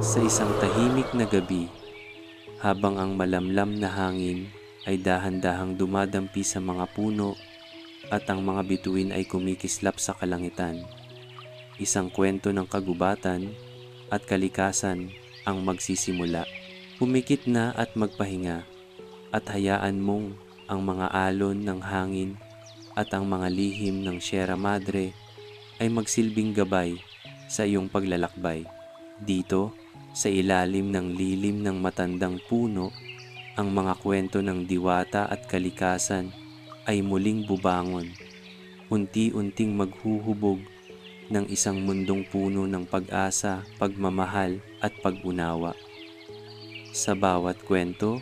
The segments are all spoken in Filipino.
Sa isang tahimik na gabi, habang ang malamlam na hangin ay dahan-dahang dumadampi sa mga puno at ang mga bituin ay kumikislap sa kalangitan, isang kwento ng kagubatan at kalikasan ang magsisimula. Pumikit na at magpahinga at hayaan mong ang mga alon ng hangin at ang mga lihim ng Sierra Madre ay magsilbing gabay sa iyong paglalakbay. Dito, sa ilalim ng lilim ng matandang puno, ang mga kwento ng diwata at kalikasan ay muling bubangon, unti-unting maghuhubog ng isang mundong puno ng pag-asa, pagmamahal at pag-unawa. Sa bawat kwento,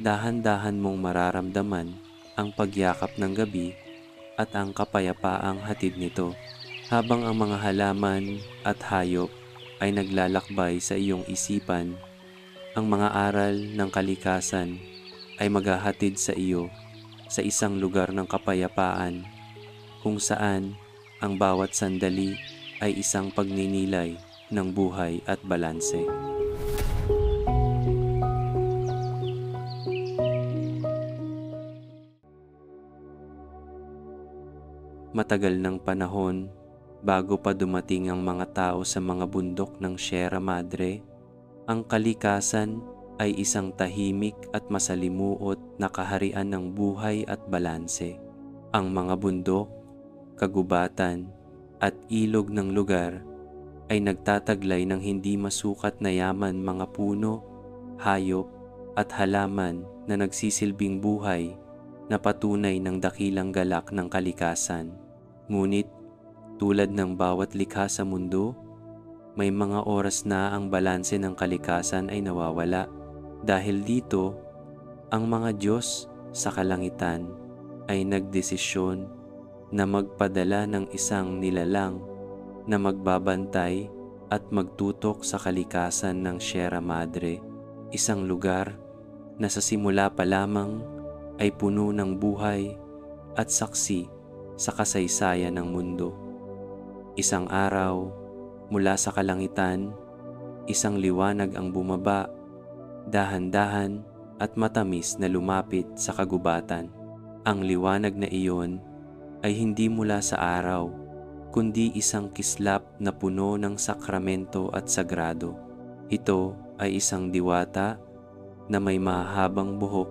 dahan-dahan mong mararamdaman ang pagyakap ng gabi at ang kapayapaang hatid nito, habang ang mga halaman at hayop ay naglalakbay sa iyong isipan. Ang mga aral ng kalikasan ay maghahatid sa iyo sa isang lugar ng kapayapaan kung saan ang bawat sandali ay isang pagninilay ng buhay at balanse. Matagal ng panahon bago pa dumating ang mga tao sa mga bundok ng Sierra Madre, ang kalikasan ay isang tahimik at masalimuot na kaharian ng buhay at balanse. Ang mga bundok, kagubatan at ilog ng lugar ay nagtataglay ng hindi masukat na yaman, mga puno, hayop at halaman na nagsisilbing buhay na patunay ng dakilang galak ng kalikasan. Ngunit tulad ng bawat likha sa mundo, may mga oras na ang balanse ng kalikasan ay nawawala. Dahil dito, ang mga Diyos sa kalangitan ay nagdesisyon na magpadala ng isang nilalang na magbabantay at magtutok sa kalikasan ng Sierra Madre, isang lugar na sa simula pa lamang ay puno ng buhay at saksi sa kasaysayan ng mundo. Isang araw, mula sa kalangitan, isang liwanag ang bumaba, dahan-dahan at matamis na lumapit sa kagubatan. Ang liwanag na iyon ay hindi mula sa araw, kundi isang kislap na puno ng sakramento at sagrado. Ito ay isang diwata na may mahabang buhok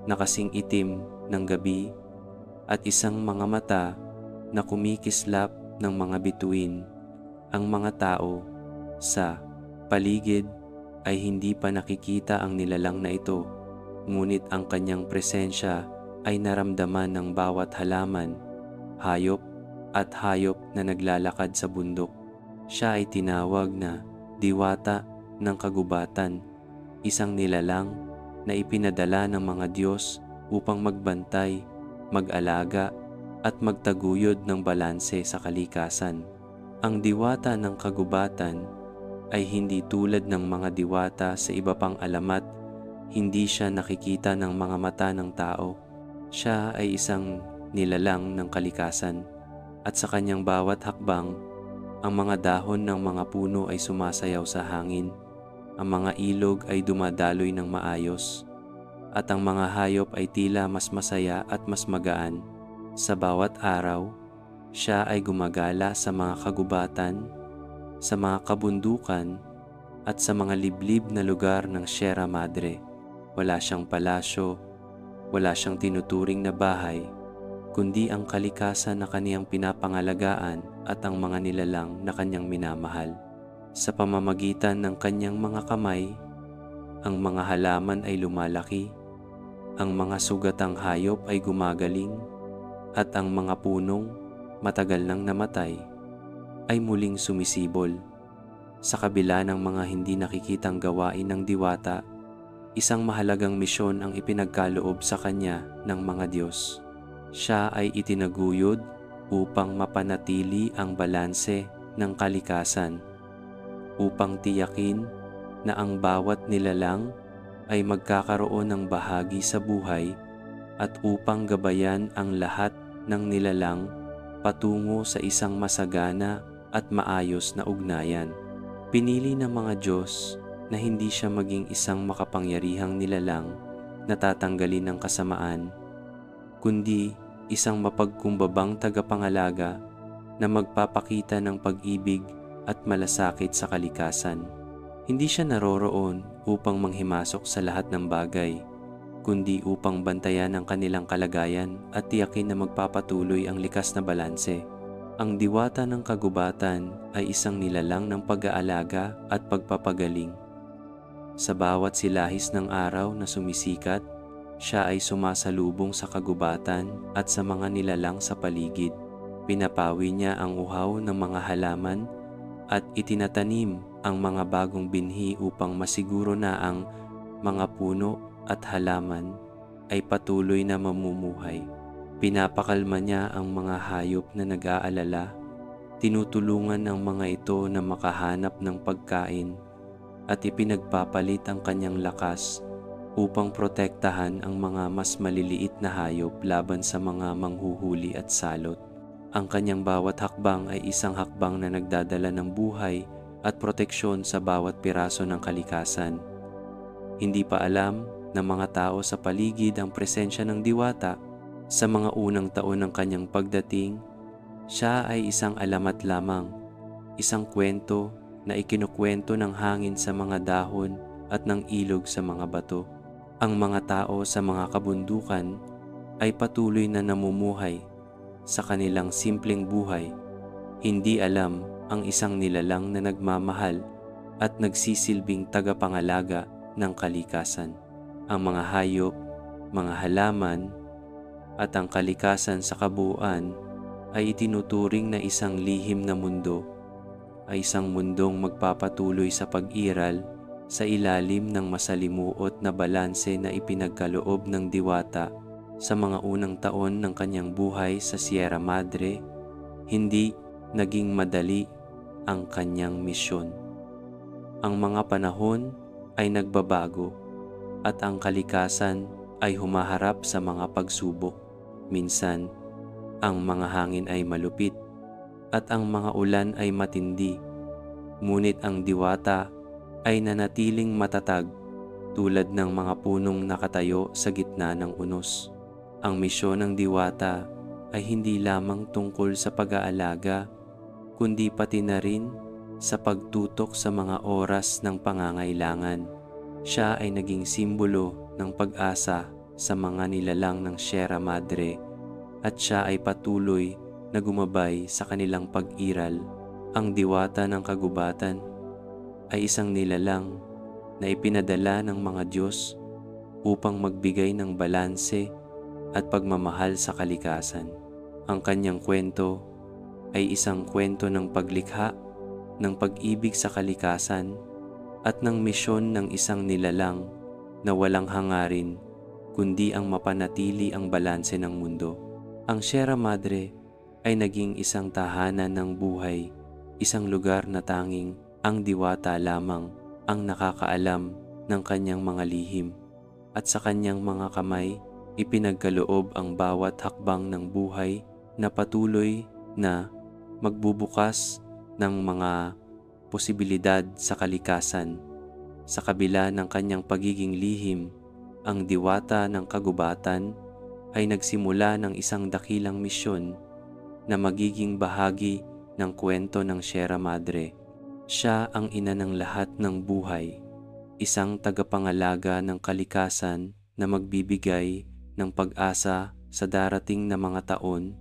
na kasing itim ng gabi at isang mga mata na kumikislap ng mga bituin. Ang mga tao sa paligid ay hindi pa nakikita ang nilalang na ito, ngunit ang kanyang presensya ay naramdaman ng bawat halaman, hayop at hayop na naglalakad sa bundok. Siya ay tinawag na diwata ng kagubatan, isang nilalang na ipinadala ng mga Diyos upang magbantay, mag-alaga at magtaguyod ng balanse sa kalikasan. Ang diwata ng kagubatan ay hindi tulad ng mga diwata sa iba pang alamat. Hindi siya nakikita ng mga mata ng tao. Siya ay isang nilalang ng kalikasan, at sa kanyang bawat hakbang, ang mga dahon ng mga puno ay sumasayaw sa hangin, ang mga ilog ay dumadaloy ng maayos, at ang mga hayop ay tila mas masaya at mas magaan. Sa bawat araw, siya ay gumagala sa mga kagubatan, sa mga kabundukan at sa mga liblib na lugar ng Sierra Madre. Wala siyang palasyo, wala siyang tinuturing na bahay, kundi ang kalikasan na kaniyang pinapangalagaan at ang mga nilalang na kanyang minamahal. Sa pamamagitan ng kanyang mga kamay, ang mga halaman ay lumalaki, ang mga sugatang hayop ay gumagaling, at ang mga punong matagal nang namatay ay muling sumisibol. Sa kabila ng mga hindi nakikitang gawain ng diwata, isang mahalagang misyon ang ipinagkaloob sa kanya ng mga Diyos. Siya ay itinaguyod upang mapanatili ang balanse ng kalikasan, upang tiyakin na ang bawat nilalang ay magkakaroon ng bahagi sa buhay, at upang gabayan ang lahat ng nilalang patungo sa isang masagana at maayos na ugnayan. Pinili ng mga Diyos na hindi siya maging isang makapangyarihang nilalang na tatanggalin ng kasamaan, kundi isang mapagkumbabang tagapangalaga na magpapakita ng pag-ibig at malasakit sa kalikasan. Hindi siya naroroon upang manghimasok sa lahat ng bagay, kundi upang bantayan ang kanilang kalagayan at tiyakin na magpapatuloy ang likas na balanse. Ang diwata ng kagubatan ay isang nilalang ng pag-aalaga at pagpapagaling. Sa bawat silahis ng araw na sumisikat, siya ay sumasalubong sa kagubatan at sa mga nilalang sa paligid. Pinapawi niya ang uhaw ng mga halaman at itinatanim ang mga bagong binhi upang masiguro na ang mga puno at halaman ay patuloy na mamumuhay. Pinapakalma niya ang mga hayop na nag-aalala, tinutulungan ang mga ito na makahanap ng pagkain at ipinagpapalit ang kanyang lakas upang protektahan ang mga mas maliliit na hayop laban sa mga manghuhuli at salot. Ang kanyang bawat hakbang ay isang hakbang na nagdadala ng buhay at proteksyon sa bawat piraso ng kalikasan. Hindi pa alam ng mga tao sa paligid ang presensya ng diwata. Sa mga unang taon ng kanyang pagdating, siya ay isang alamat lamang, isang kwento na ikinukwento ng hangin sa mga dahon at ng ilog sa mga bato. Ang mga tao sa mga kabundukan ay patuloy na namumuhay sa kanilang simpleng buhay, hindi alam ang isang nilalang na nagmamahal at nagsisilbing tagapangalaga ng kalikasan. Ang mga hayop, mga halaman, at ang kalikasan sa kabuuan ay itinuturing na isang lihim na mundo, ay isang mundong magpapatuloy sa pag-iral sa ilalim ng masalimuot na balanse na ipinagkaloob ng diwata. Sa mga unang taon ng kanyang buhay sa Sierra Madre, hindi naging madali ang kanyang misyon. Ang mga panahon ay nagbabago at ang kalikasan ay humaharap sa mga pagsubok. Minsan, ang mga hangin ay malupit at ang mga ulan ay matindi, ngunit ang diwata ay nanatiling matatag tulad ng mga punong nakatayo sa gitna ng unos. Ang misyon ng diwata ay hindi lamang tungkol sa pag-aalaga, kundi pati na rin sa pagtutok sa mga oras ng pangangailangan. Siya ay naging simbolo ng pag-asa sa mga nilalang ng Sierra Madre at siya ay patuloy na gumabay sa kanilang pag-iral. Ang diwata ng kagubatan ay isang nilalang na ipinadala ng mga Diyos upang magbigay ng balanse at pagmamahal sa kalikasan. Ang kanyang kwento ay isang kwento ng paglikha, ng pag-ibig sa kalikasan, at ng misyon ng isang nilalang na walang hangarin kundi ang mapanatili ang balanse ng mundo. Ang Sierra Madre ay naging isang tahanan ng buhay, isang lugar na tanging ang diwata lamang ang nakakaalam ng kanyang mga lihim, at sa kanyang mga kamay ipinagkaloob ang bawat hakbang ng buhay na patuloy na magbubukas ng mga posibilidad sa kalikasan. Sa kabila ng kanyang pagiging lihim, ang diwata ng kagubatan ay nagsimula ng isang dakilang misyon na magiging bahagi ng kwento ng Sierra Madre. Siya ang ina ng lahat ng buhay, isang tagapangalaga ng kalikasan na magbibigay ng pag-asa sa darating na mga taon,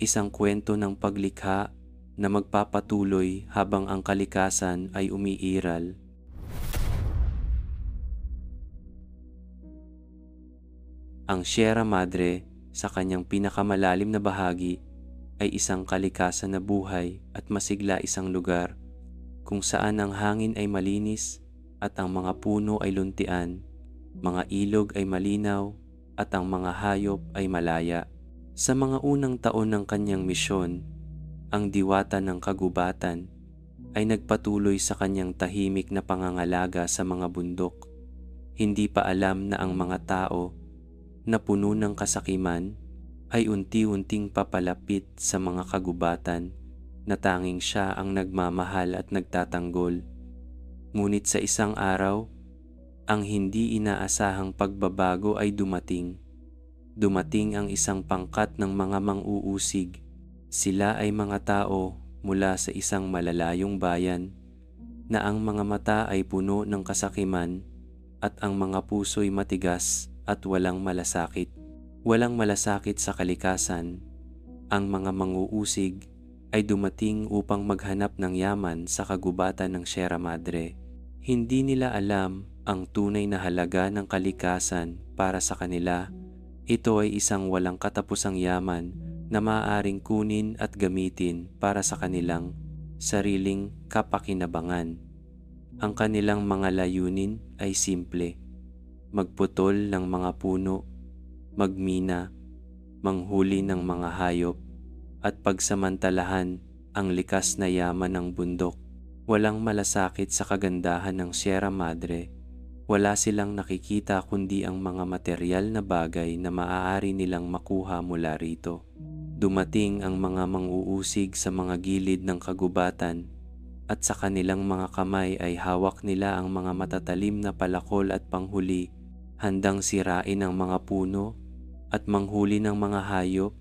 isang kwento ng paglikha na magpapatuloy habang ang kalikasan ay umiiral. Ang Sierra Madre sa kanyang pinakamalalim na bahagi ay isang kalikasan na buhay at masigla, isang lugar kung saan ang hangin ay malinis at ang mga puno ay luntian, mga ilog ay malinaw at ang mga hayop ay malaya. Sa mga unang taon ng kanyang misyon, ang diwata ng kagubatan ay nagpatuloy sa kanyang tahimik na pangangalaga sa mga bundok. Hindi pa alam na ang mga tao na puno ng kasakiman ay unti-unting papalapit sa mga kagubatan na tanging siya ang nagmamahal at nagtatanggol. Ngunit sa isang araw, ang hindi inaasahang pagbabago ay dumating. Dumating ang isang pangkat ng mga mang-uusig. Sila ay mga tao mula sa isang malalayong bayan na ang mga mata ay puno ng kasakiman at ang mga puso'y matigas at walang malasakit. Walang malasakit sa kalikasan. Ang mga mang-uusig ay dumating upang maghanap ng yaman sa kagubatan ng Sierra Madre. Hindi nila alam ang tunay na halaga ng kalikasan para sa kanila. Ito ay isang walang katapusang yaman na maaaring kunin at gamitin para sa kanilang sariling kapakinabangan. Ang kanilang mga layunin ay simple: magputol ng mga puno, magmina, manghuli ng mga hayop, at pagsamantalahan ang likas na yaman ng bundok. Walang malasakit sa kagandahan ng Sierra Madre. Wala silang nakikita kundi ang mga materyal na bagay na maaari nilang makuha mula rito. Dumating ang mga mang-uusig sa mga gilid ng kagubatan at sa kanilang mga kamay ay hawak nila ang mga matatalim na palakol at panghuli, handang sirain ang mga puno at manghuli ng mga hayop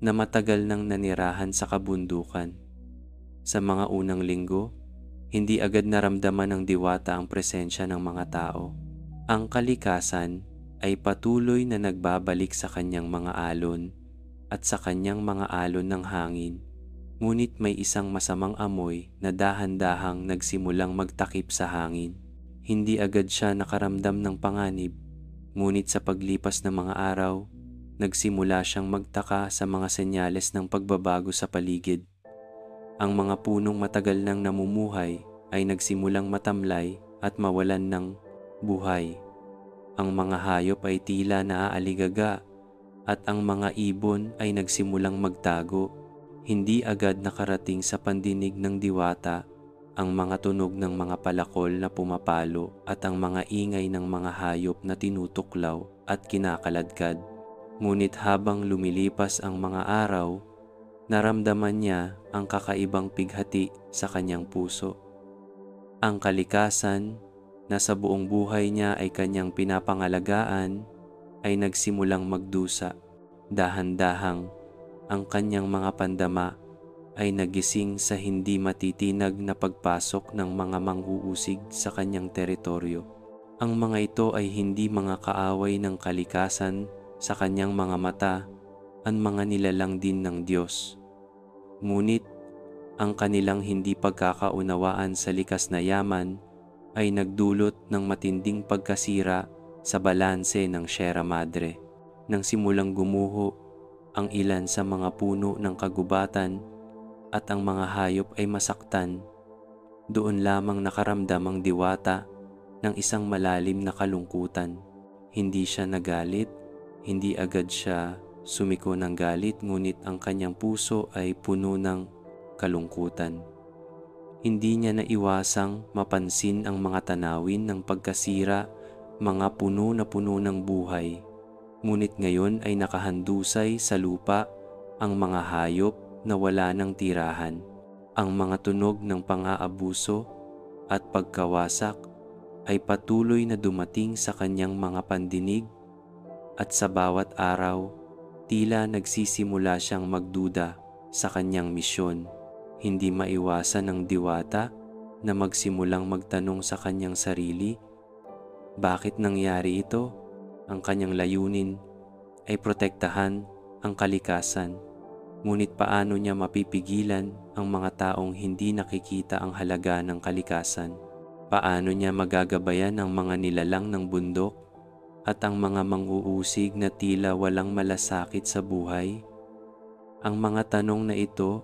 na matagal nang nanirahan sa kabundukan. Sa mga unang linggo, hindi agad naramdaman ng diwata ang presensya ng mga tao. Ang kalikasan ay patuloy na nagbabalik sa kanyang mga alon at sa kanyang mga alon ng hangin. Ngunit may isang masamang amoy na dahan-dahang nagsimulang magtakip sa hangin. Hindi agad siya nakaramdam ng panganib, ngunit sa paglipas ng mga araw, nagsimula siyang magtaka sa mga senyales ng pagbabago sa paligid. Ang mga punong matagal nang namumuhay ay nagsimulang matamlay at mawalan ng buhay. Ang mga hayop ay tila naaaligaga at ang mga ibon ay nagsimulang magtago. Hindi agad nakarating sa pandinig ng diwata ang mga tunog ng mga palakol na pumapalo at ang mga ingay ng mga hayop na tinutuklaw at kinakaladkad. Ngunit habang lumilipas ang mga araw, naramdaman niya ang kakaibang pighati sa kanyang puso. Ang kalikasan na sa buong buhay niya ay kanyang pinapangalagaan ay nagsimulang magdusa. Dahan-dahang ang kanyang mga pandama ay nagising sa hindi matitinag na pagpasok ng mga manghuusig sa kanyang teritoryo. Ang mga ito ay hindi mga kaaway ng kalikasan sa kanyang mga mata, ang mga nilalang din ng Diyos. Ngunit ang kanilang hindi pagkakaunawaan sa likas na yaman ay nagdulot ng matinding pagkasira sa balanse ng Sierra Madre. Nang simulang gumuho ang ilan sa mga puno ng kagubatan at ang mga hayop ay masaktan, doon lamang nakaramdam ang diwata ng isang malalim na kalungkutan. Hindi siya nagalit, hindi agad siya sumiko ng galit, ngunit ang kanyang puso ay puno ng kalungkutan. Hindi niya naiwasang mapansin ang mga tanawin ng pagkasira, mga puno na puno ng buhay. Ngunit ngayon ay nakahandusay sa lupa ang mga hayop na wala ng tirahan. Ang mga tunog ng pang-aabuso at pagkawasak ay patuloy na dumating sa kanyang mga pandinig, at sa bawat araw, tila nagsisimula siyang magduda sa kanyang misyon. Hindi maiwasan ng diwata na magsimulang magtanong sa kanyang sarili, bakit nangyari ito? Ang kanyang layunin ay protektahan ang kalikasan. Ngunit paano niya mapipigilan ang mga taong hindi nakikita ang halaga ng kalikasan? Paano niya magagabayan ang mga nilalang ng bundok at ang mga manghuusig na tila walang malasakit sa buhay? Ang mga tanong na ito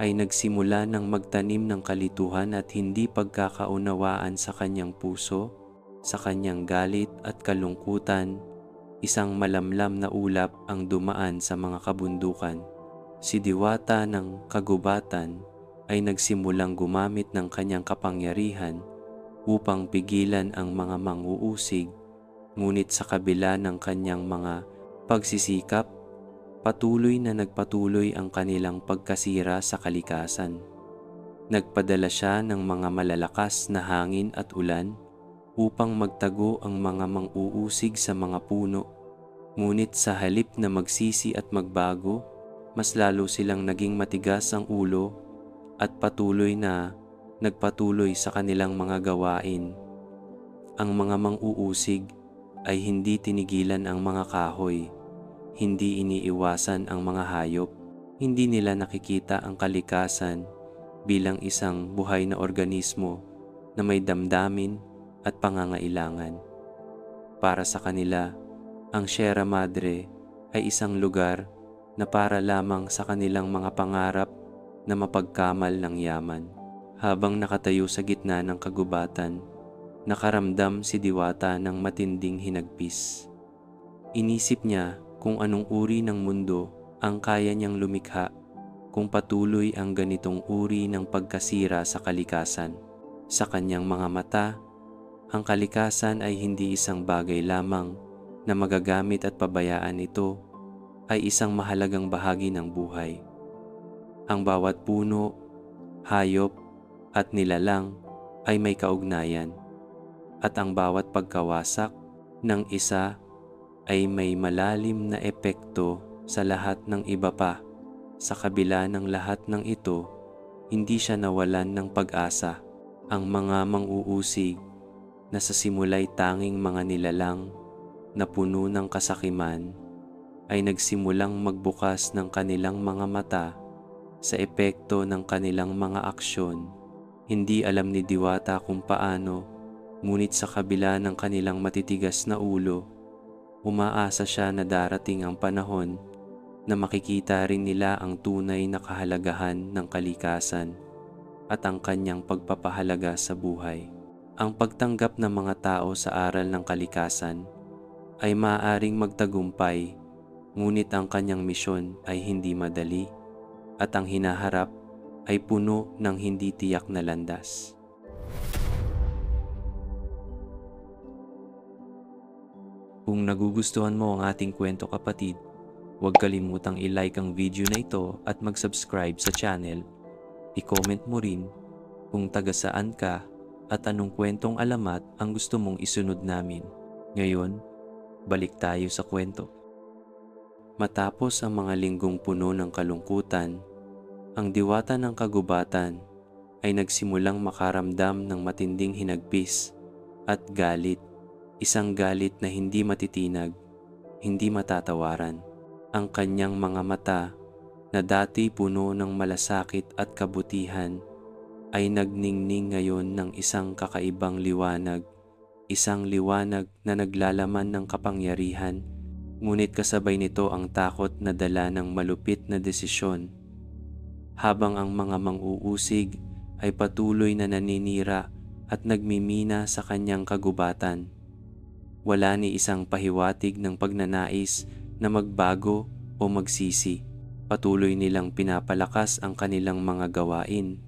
ay nagsimula ng magtanim ng kalituhan at hindi pagkakaunawaan sa kanyang puso. Sa kanyang galit at kalungkutan, isang malamlam na ulap ang dumaan sa mga kabundukan. Si diwata ng kagubatan ay nagsimulang gumamit ng kanyang kapangyarihan upang pigilan ang mga manghuusig, ngunit sa kabila ng kanyang mga pagsisikap, patuloy na nagpatuloy ang kanilang pagkasira sa kalikasan. Nagpadala siya ng mga malalakas na hangin at ulan upang magtago ang mga mang-uusig sa mga puno. Ngunit sa halip na magsisi at magbago, mas lalo silang naging matigas ang ulo at patuloy na nagpatuloy sa kanilang mga gawain. Ang mga mang-uusig ay hindi tinigilan ang mga kahoy, hindi iniiwasan ang mga hayop, hindi nila nakikita ang kalikasan bilang isang buhay na organismo na may damdamin at pangangailangan. Para sa kanila, ang Sierra Madre ay isang lugar na para lamang sa kanilang mga pangarap na mapagkamal ng yaman. Habang nakatayo sa gitna ng kagubatan, nakaramdam si Diwata ng matinding hinagpis. Inisip niya kung anong uri ng mundo ang kaya niyang lumikha kung patuloy ang ganitong uri ng pagkasira sa kalikasan. Sa kanyang mga mata, ang kalikasan ay hindi isang bagay lamang na magagamit at pabayaan. Ito ay isang mahalagang bahagi ng buhay. Ang bawat puno, hayop at nilalang ay may kaugnayan, at ang bawat pagkawasak ng isa ay may malalim na epekto sa lahat ng iba pa. Sa kabila ng lahat ng ito, hindi siya nawalan ng pag-asa. Ang mga mang-uusig na sa simula'y tanging mga nilalang na puno ng kasakiman ay nagsimulang magbukas ng kanilang mga mata sa epekto ng kanilang mga aksyon. Hindi alam ni Diwata kung paano, ngunit sa kabila ng kanilang matitigas na ulo, umaasa siya na darating ang panahon na makikita rin nila ang tunay na kahalagahan ng kalikasan at ang kanyang pagpapahalaga sa buhay. Ang pagtanggap ng mga tao sa aral ng kalikasan ay maaaring magtagumpay, ngunit ang kanyang misyon ay hindi madali at ang hinaharap ay puno ng hindi tiyak na landas. Kung nagugustuhan mo ang ating kwento, kapatid, huwag kalimutang i-like ang video na ito at mag-subscribe sa channel. I-comment mo rin kung taga saan ka at anong kwentong alamat ang gusto mong isunod namin. Ngayon, balik tayo sa kwento. Matapos ang mga linggong puno ng kalungkutan, ang Diwata ng kagubatan ay nagsimulang makaramdam ng matinding hinagpis at galit. Isang galit na hindi matitinag, hindi matatawaran. Ang kanyang mga mata na dati puno ng malasakit at kabutihan ay nagningning ngayon ng isang kakaibang liwanag, isang liwanag na naglalaman ng kapangyarihan, ngunit kasabay nito ang takot na dala ng malupit na desisyon. Habang ang mga mang-uusig ay patuloy na naninira at nagmimina sa kanyang kagubatan, wala ni isang pahiwatig ng pagnanais na magbago o magsisi. Patuloy nilang pinapalakas ang kanilang mga gawain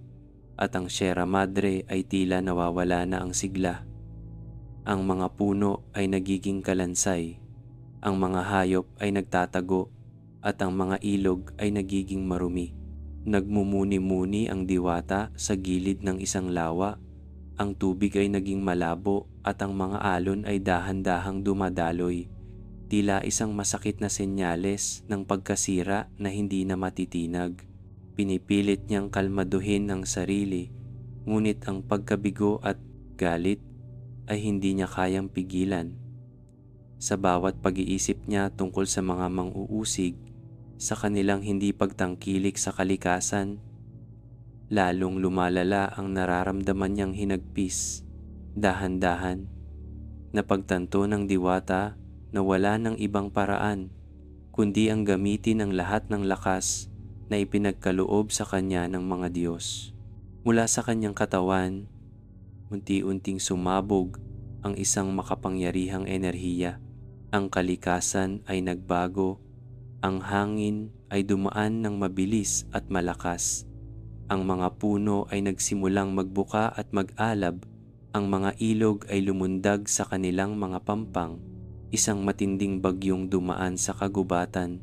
at ang Sierra Madre ay tila nawawala na ang sigla. Ang mga puno ay nagiging kalansay, ang mga hayop ay nagtatago at ang mga ilog ay nagiging marumi. Nagmumuni-muni ang Diwata sa gilid ng isang lawa. Ang tubig ay naging malabo at ang mga alon ay dahan-dahang dumadaloy, tila isang masakit na senyales ng pagkasira na hindi na matitinag. Pinipilit niyang kalmaduhin ang sarili, ngunit ang pagkabigo at galit ay hindi niya kayang pigilan. Sa bawat pag-iisip niya tungkol sa mga mang-uusig, sa kanilang hindi pagtangkilik sa kalikasan, lalong lumalala ang nararamdaman niyang hinagpis. Dahan-dahan, napagtanto ng Diwata na wala ng ibang paraan kundi ang gamitin ang lahat ng lakas na ipinagkaloob sa kanya ng mga Diyos. Mula sa kanyang katawan, unti-unting sumabog ang isang makapangyarihang enerhiya. Ang kalikasan ay nagbago, ang hangin ay dumaan ng mabilis at malakas. Ang mga puno ay nagsimulang magbuka at mag-alab, ang mga ilog ay lumundag sa kanilang mga pampang. Isang matinding bagyong dumaan sa kagubatan,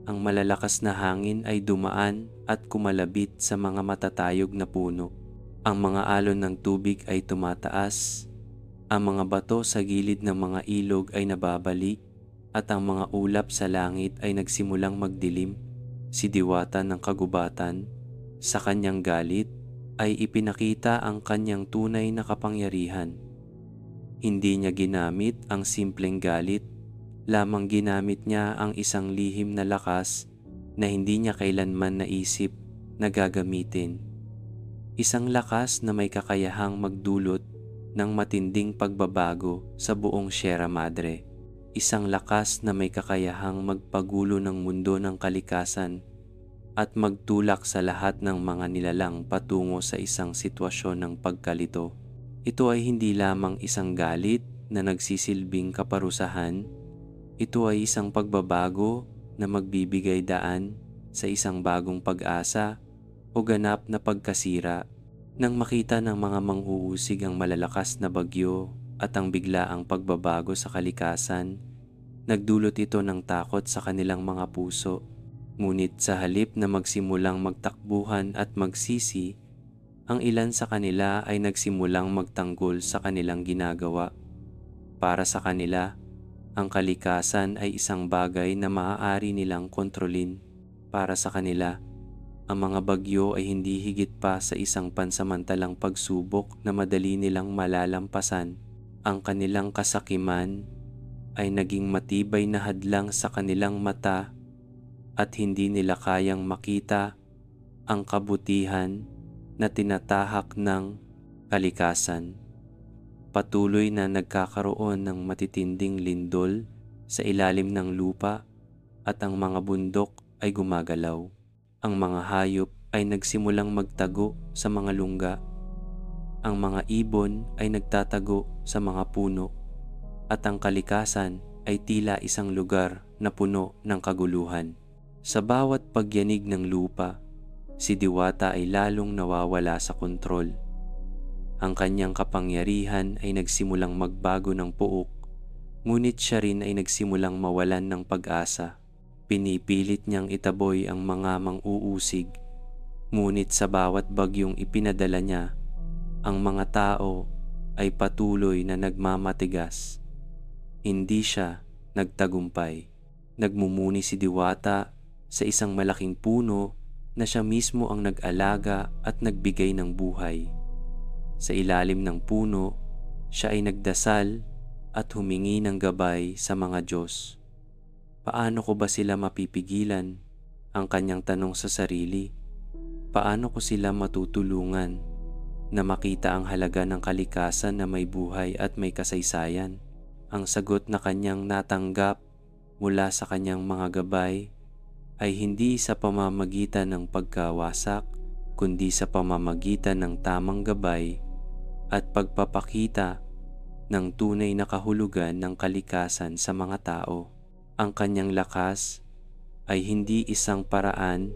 Ang malalakas na hangin ay dumaan at kumalabit sa mga matatayog na puno. Ang mga alon ng tubig ay tumataas. Ang mga bato sa gilid ng mga ilog ay nababali at ang mga ulap sa langit ay nagsimulang magdilim. Si Diwata ng kagubatan, sa kanyang galit, ay ipinakita ang kanyang tunay na kapangyarihan. Hindi niya ginamit ang simpleng galit, lamang ginamit niya ang isang lihim na lakas na hindi niya kailanman naisip na gagamitin. Isang lakas na may kakayahang magdulot ng matinding pagbabago sa buong Sierra Madre. Isang lakas na may kakayahang magpagulo ng mundo ng kalikasan at magtulak sa lahat ng mga nilalang patungo sa isang sitwasyon ng pagkalito. Ito ay hindi lamang isang galit na nagsisilbing kaparusahan. Ito ay isang pagbabago na magbibigay daan sa isang bagong pag-asa o ganap na pagkasira. Nang makita ng mga manghuhusig ang malalakas na bagyo at ang biglaang pagbabago sa kalikasan, nagdulot ito ng takot sa kanilang mga puso. Ngunit sa halip na magsimulang magtakbuhan at magsisi, ang ilan sa kanila ay nagsimulang magtanggol sa kanilang ginagawa. Para sa kanila, ang kalikasan ay isang bagay na maaari nilang kontrolin. Para sa kanila, ang mga bagyo ay hindi higit pa sa isang pansamantalang pagsubok na madali nilang malalampasan. Ang kanilang kasakiman ay naging matibay na hadlang sa kanilang mata at hindi nila kayang makita ang kabutihan na tinatahak ng kalikasan. Patuloy na nagkakaroon ng matitinding lindol sa ilalim ng lupa at ang mga bundok ay gumagalaw. Ang mga hayop ay nagsimulang magtago sa mga lungga. Ang mga ibon ay nagtatago sa mga puno at ang kalikasan ay tila isang lugar na puno ng kaguluhan. Sa bawat pagyanig ng lupa, si Diwata ay lalong nawawala sa kontrol. Ang kanyang kapangyarihan ay nagsimulang magbago ng puok, ngunit siya rin ay nagsimulang mawalan ng pag-asa. Pinipilit niyang itaboy ang mga mang-uusig, ngunit sa bawat bagyong ipinadala niya, ang mga tao ay patuloy na nagmamatigas. Hindi siya nagtagumpay. Nagmumuni si Diwata sa isang malaking puno na siya mismo ang nag-alaga at nagbigay ng buhay. Sa ilalim ng puno, siya ay nagdasal at humingi ng gabay sa mga Diyos. Paano ko ba sila mapipigilan? Ang kanyang tanong sa sarili. Paano ko sila matutulungan na makita ang halaga ng kalikasan na may buhay at may kasaysayan? Ang sagot na kanyang natanggap mula sa kanyang mga gabay ay hindi sa pamamagitan ng pagkawasak, kundi sa pamamagitan ng tamang gabay at pagpapakita ng tunay na kahulugan ng kalikasan sa mga tao. Ang kanyang lakas ay hindi isang paraan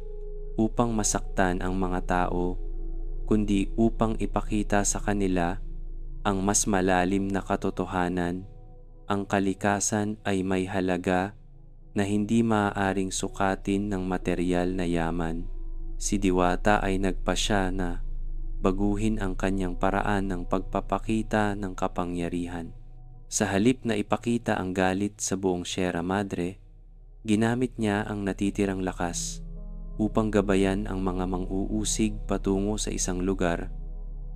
upang masaktan ang mga tao, kundi upang ipakita sa kanila ang mas malalim na katotohanan. Ang kalikasan ay may halaga na hindi maaaring sukatin ng materyal na yaman. Si Diwata ay nagpasya na baguhin ang kanyang paraan ng pagpapakita ng kapangyarihan. Sa halip na ipakita ang galit sa buong Sierra Madre, ginamit niya ang natitirang lakas upang gabayan ang mga mang-uusig patungo sa isang lugar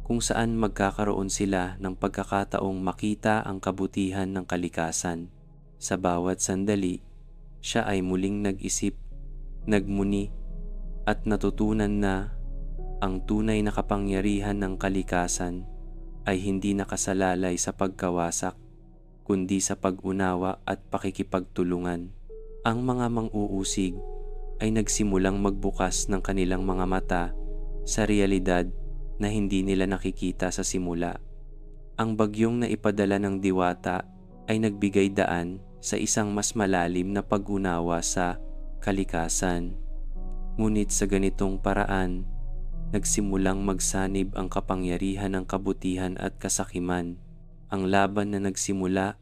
kung saan magkakaroon sila ng pagkakataong makita ang kabutihan ng kalikasan. Sa bawat sandali, siya ay muling nag-isip, nagmuni, at natutunan na ang tunay na kapangyarihan ng kalikasan ay hindi nakasalalay sa pagkawasak, kundi sa pag-unawa at pakikipagtulungan. Ang mga mang-uusig ay nagsimulang magbukas ng kanilang mga mata sa realidad na hindi nila nakikita sa simula. Ang bagyong na ipadala ng Diwata ay nagbigay daan sa isang mas malalim na pag-unawa sa kalikasan. Ngunit sa ganitong paraan, nagsimulang magsanib ang kapangyarihan ng kabutihan at kasakiman. Ang laban na nagsimula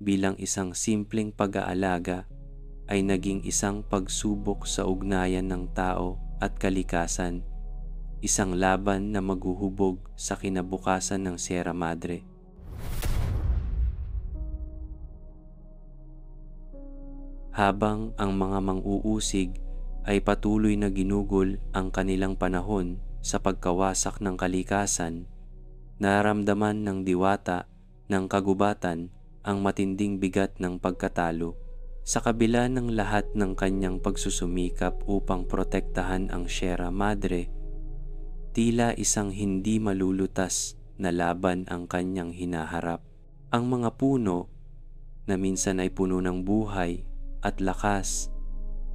bilang isang simpleng pag-aalaga ay naging isang pagsubok sa ugnayan ng tao at kalikasan, isang laban na maghuhubog sa kinabukasan ng Sierra Madre. Habang ang mga mang-uusig ay patuloy na ginugol ang kanilang panahon sa pagkawasak ng kalikasan, naramdaman ng diwata ng kagubatan ang matinding bigat ng pagkatalo. Sa kabila ng lahat ng kanyang pagsusumikap upang protektahan ang Sierra Madre, tila isang hindi malulutas na laban ang kanyang hinaharap. Ang mga puno na minsan ay puno ng buhay at lakas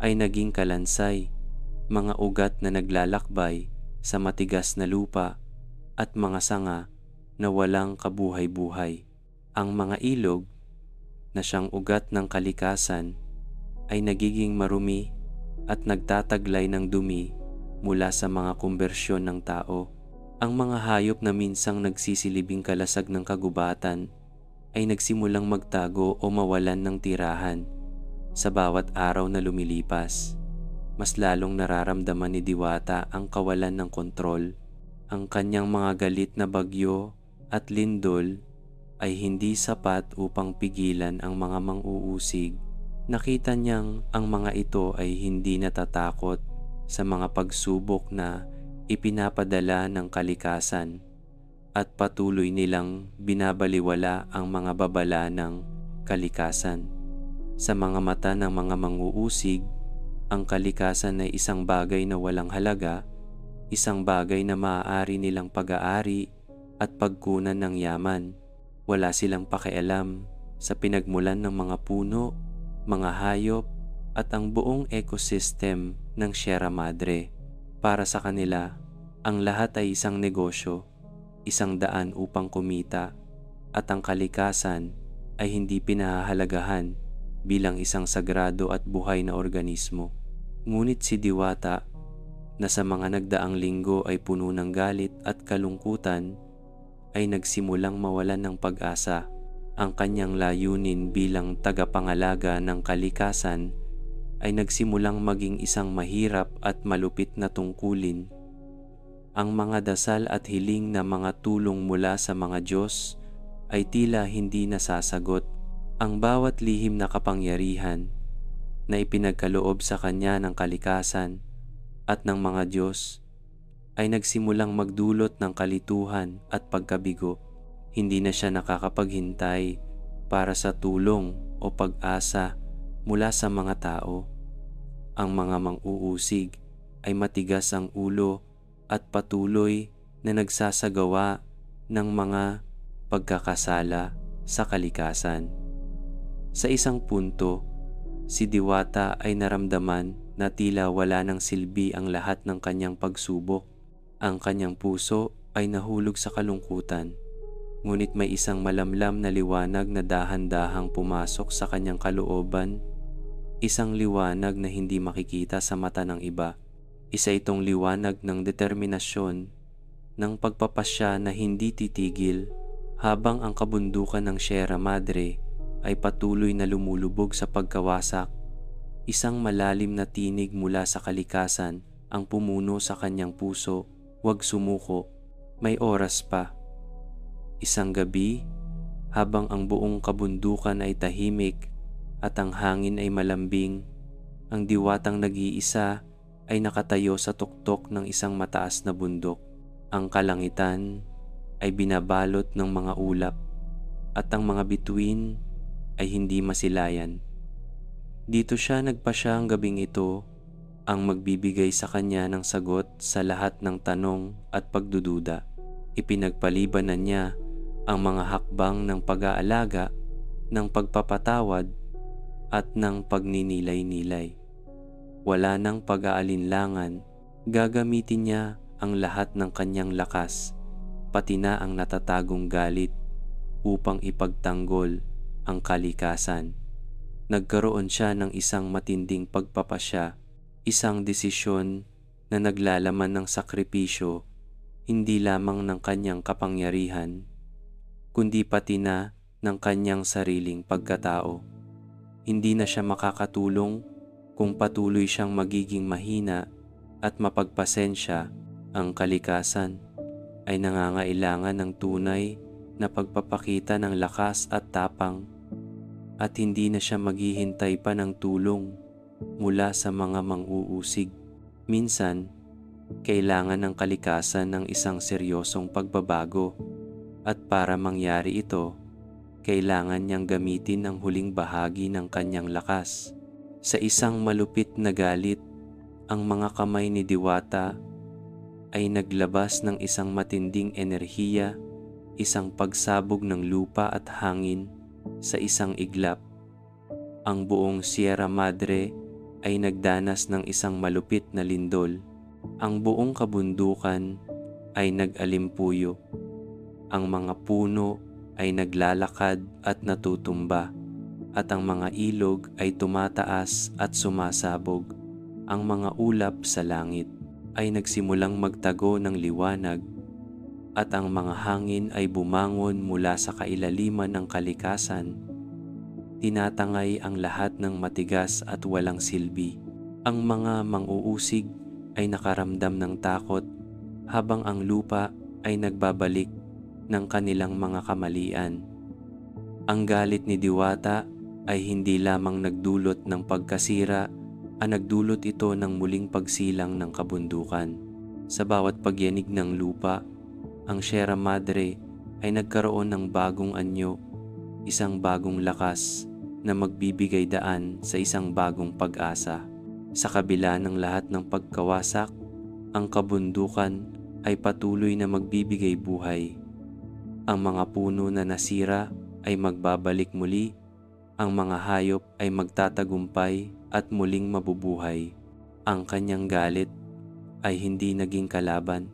ay naging kalansay, mga ugat na naglalakbay sa matigas na lupa at mga sanga na walang kabuhay-buhay. Ang mga ilog na siyang ugat ng kalikasan ay nagiging marumi at nagtataglay ng dumi mula sa mga kumbersyon ng tao. Ang mga hayop na minsang nagsisilibing kalasag ng kagubatan ay nagsimulang magtago o mawalan ng tirahan. Sa bawat araw na lumilipas, mas lalong nararamdaman ni Diwata ang kawalan ng kontrol. Ang kanyang mga galit na bagyo at lindol ay hindi sapat upang pigilan ang mga mang-uusig. Nakita niyang ang mga ito ay hindi natatakot sa mga pagsubok na ipinapadala ng kalikasan at patuloy nilang binabaliwala ang mga babala ng kalikasan. Sa mga mata ng mga mang-uusig, ang kalikasan ay isang bagay na walang halaga, isang bagay na maaari nilang pag-aari at pagkunan ng yaman. Wala silang pakialam sa pinagmulan ng mga puno, mga hayop at ang buong ecosystem ng Sierra Madre. Para sa kanila, ang lahat ay isang negosyo, isang daan upang kumita, at ang kalikasan ay hindi pinahahalagahan bilang isang sagrado at buhay na organismo. Ngunit si Diwata, na sa mga nagdaang linggo ay puno ng galit at kalungkutan, ay nagsimulang mawalan ng pag-asa. Ang kanyang layunin bilang tagapangalaga ng kalikasan ay nagsimulang maging isang mahirap at malupit na tungkulin. Ang mga dasal at hiling na mga tulong mula sa mga Diyos ay tila hindi nasasagot. Ang bawat lihim na kapangyarihan na ipinagkaloob sa kanya ng kalikasan at ng mga Diyos ay nagsimulang magdulot ng kalituhan at pagkabigo. Hindi na siya nakakapaghintay para sa tulong o pag-asa mula sa mga tao. Ang mga mang-uusig ay matigas ang ulo at patuloy na nagsasagawa ng mga pagkakasala sa kalikasan. Sa isang punto, si Diwata ay naramdaman na tila wala ng silbi ang lahat ng kanyang pagsubok. Ang kanyang puso ay nahulog sa kalungkutan, ngunit may isang malamlam na liwanag na dahan-dahang pumasok sa kanyang kalooban, isang liwanag na hindi makikita sa mata ng iba. Isa itong liwanag ng determinasyon, ng pagpapasya na hindi titigil habang ang kabundukan ng Sierra Madre ay patuloy na lumulubog sa pagkawasak. Isang malalim na tinig mula sa kalikasan ang pumuno sa kanyang puso. Huwag sumuko, may oras pa. Isang gabi, habang ang buong kabundukan ay tahimik at ang hangin ay malambing, ang Diwatang nag-iisa ay nakatayo sa tuktok ng isang mataas na bundok. Ang kalangitan ay binabalot ng mga ulap at ang mga bituin ay hindi masilayan. Dito siya nagpasya ang gabing ito ang magbibigay sa kanya ng sagot sa lahat ng tanong at pagdududa. Ipinagpalibanan niya ang mga hakbang ng pag-aalaga, ng pagpapatawad at ng pagninilay-nilay. Wala nang pag-aalinlangan, gagamitin niya ang lahat ng kanyang lakas, pati na ang natatagong galit upang ipagtanggol ang kalikasan. Nagkaroon siya ng isang matinding pagpapasya, isang desisyon na naglalaman ng sakripisyo, hindi lamang ng kanyang kapangyarihan, kundi pati na ng kanyang sariling pagkatao. Hindi na siya makakatulong kung patuloy siyang magiging mahina at mapagpasensya. Ang kalikasan ay nangangailangan ng tunay na pagpapakita ng lakas at tapang, at hindi na siya maghihintay pa ng tulong mula sa mga mang-uusig. Minsan, kailangan ng kalikasan ng isang seryosong pagbabago, at para mangyari ito, kailangan niyang gamitin ang huling bahagi ng kanyang lakas. Sa isang malupit na galit, ang mga kamay ni Diwata ay naglabas ng isang matinding enerhiya, isang pagsabog ng lupa at hangin sa isang iglap. Ang buong Sierra Madre ay nagdanas ng isang malupit na lindol. Ang buong kabundukan ay nag-alimpuyo. Ang mga puno ay naglalakad at natutumba, at ang mga ilog ay tumataas at sumasabog. Ang mga ulap sa langit ay nagsimulang magtago ng liwanag, at ang mga hangin ay bumangon mula sa kailaliman ng kalikasan. Tinatangay ang lahat ng matigas at walang silbi. Ang mga mang-uusig ay nakaramdam ng takot, habang ang lupa ay nagbabalik ng kanilang mga kamalian. Ang galit ni Diwata ay hindi lamang nagdulot ng pagkasira, nagdulot ito ng muling pagsilang ng kabundukan. Sa bawat pagyanig ng lupa, ang Sierra Madre ay nagkaroon ng bagong anyo, isang bagong lakas na magbibigay daan sa isang bagong pag-asa. Sa kabila ng lahat ng pagkawasak, ang kabundukan ay patuloy na magbibigay buhay. Ang mga puno na nasira ay magbabalik muli, ang mga hayop ay magtatagumpay at muling mabubuhay. Ang kanyang galit ay hindi naging kalaban,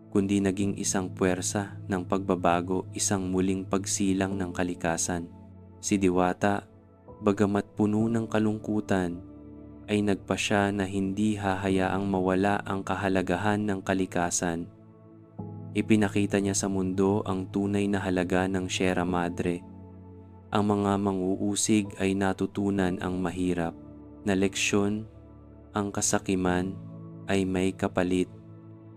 kundi naging isang puwersa ng pagbabago, isang muling pagsilang ng kalikasan. Si Diwata, bagamat puno ng kalungkutan, ay nagpasya na hindi hahayaang mawala ang kahalagahan ng kalikasan. Ipinakita niya sa mundo ang tunay na halaga ng Sierra Madre. Ang mga mang-uusig ay natutunan ang mahirap na leksyon, ang kasakiman ay may kapalit,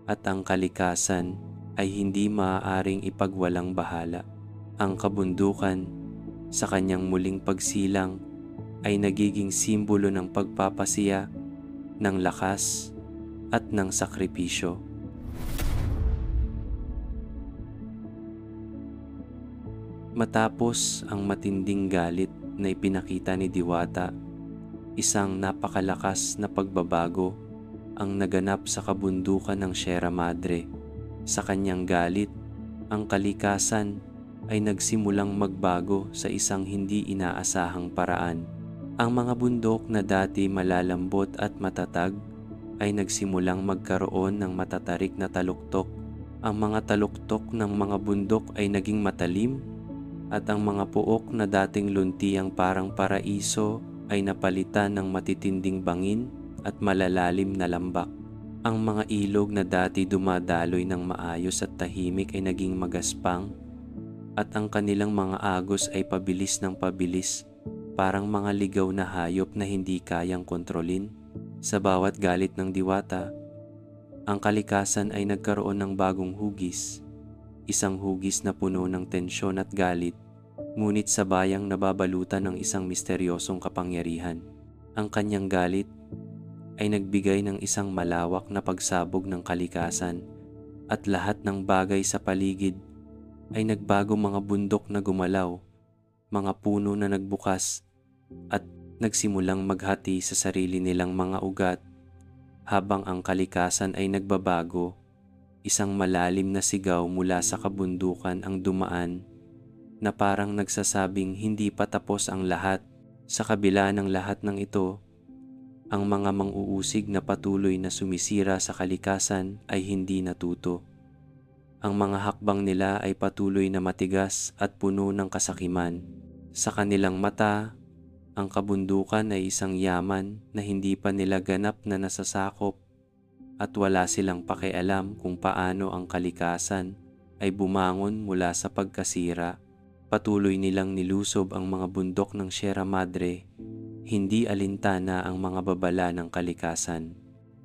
at ang kalikasan ay hindi maaaring ipagwalang bahala. Ang kabundukan sa kanyang muling pagsilang ay nagiging simbolo ng pagpapasiya, ng lakas at ng sakripisyo. Matapos ang matinding galit na ipinakita ni Diwata, isang napakalakas na pagbabago ang naganap sa kabundukan ng Sierra Madre. Sa kanyang galit, ang kalikasan ay nagsimulang magbago sa isang hindi inaasahang paraan. Ang mga bundok na dati malalambot at matatag ay nagsimulang magkaroon ng matatarik na taluktok. Ang mga taluktok ng mga bundok ay naging matalim, at ang mga puok na dating luntiang parang paraiso ay napalitan ng matitinding bangin at malalalim na lambak. Ang mga ilog na dati dumadaloy ng maayos at tahimik ay naging magaspang, at ang kanilang mga agos ay pabilis ng pabilis, parang mga ligaw na hayop na hindi kayang kontrolin. Sa bawat galit ng Diwata, ang kalikasan ay nagkaroon ng bagong hugis, isang hugis na puno ng tensyon at galit, ngunit sabayang nababalutan ng isang misteryosong kapangyarihan. Ang kanyang galit ay nagbigay ng isang malawak na pagsabog ng kalikasan, at lahat ng bagay sa paligid ay nagbago. Mga bundok na gumalaw, mga puno na nagbukas at nagsimulang maghati sa sarili nilang mga ugat. Habang ang kalikasan ay nagbabago, isang malalim na sigaw mula sa kabundukan ang dumaan, na parang nagsasabing hindi pa tapos ang lahat. Sa kabila ng lahat ng ito, ang mga mang-uusig na patuloy na sumisira sa kalikasan ay hindi natuto. Ang mga hakbang nila ay patuloy na matigas at puno ng kasakiman. Sa kanilang mata, ang kabundukan ay isang yaman na hindi pa nila ganap na nasasakop, at wala silang pakialam kung paano ang kalikasan ay bumangon mula sa pagkasira. Patuloy nilang nilusob ang mga bundok ng Sierra Madre Hindi alintana ang mga babala ng kalikasan.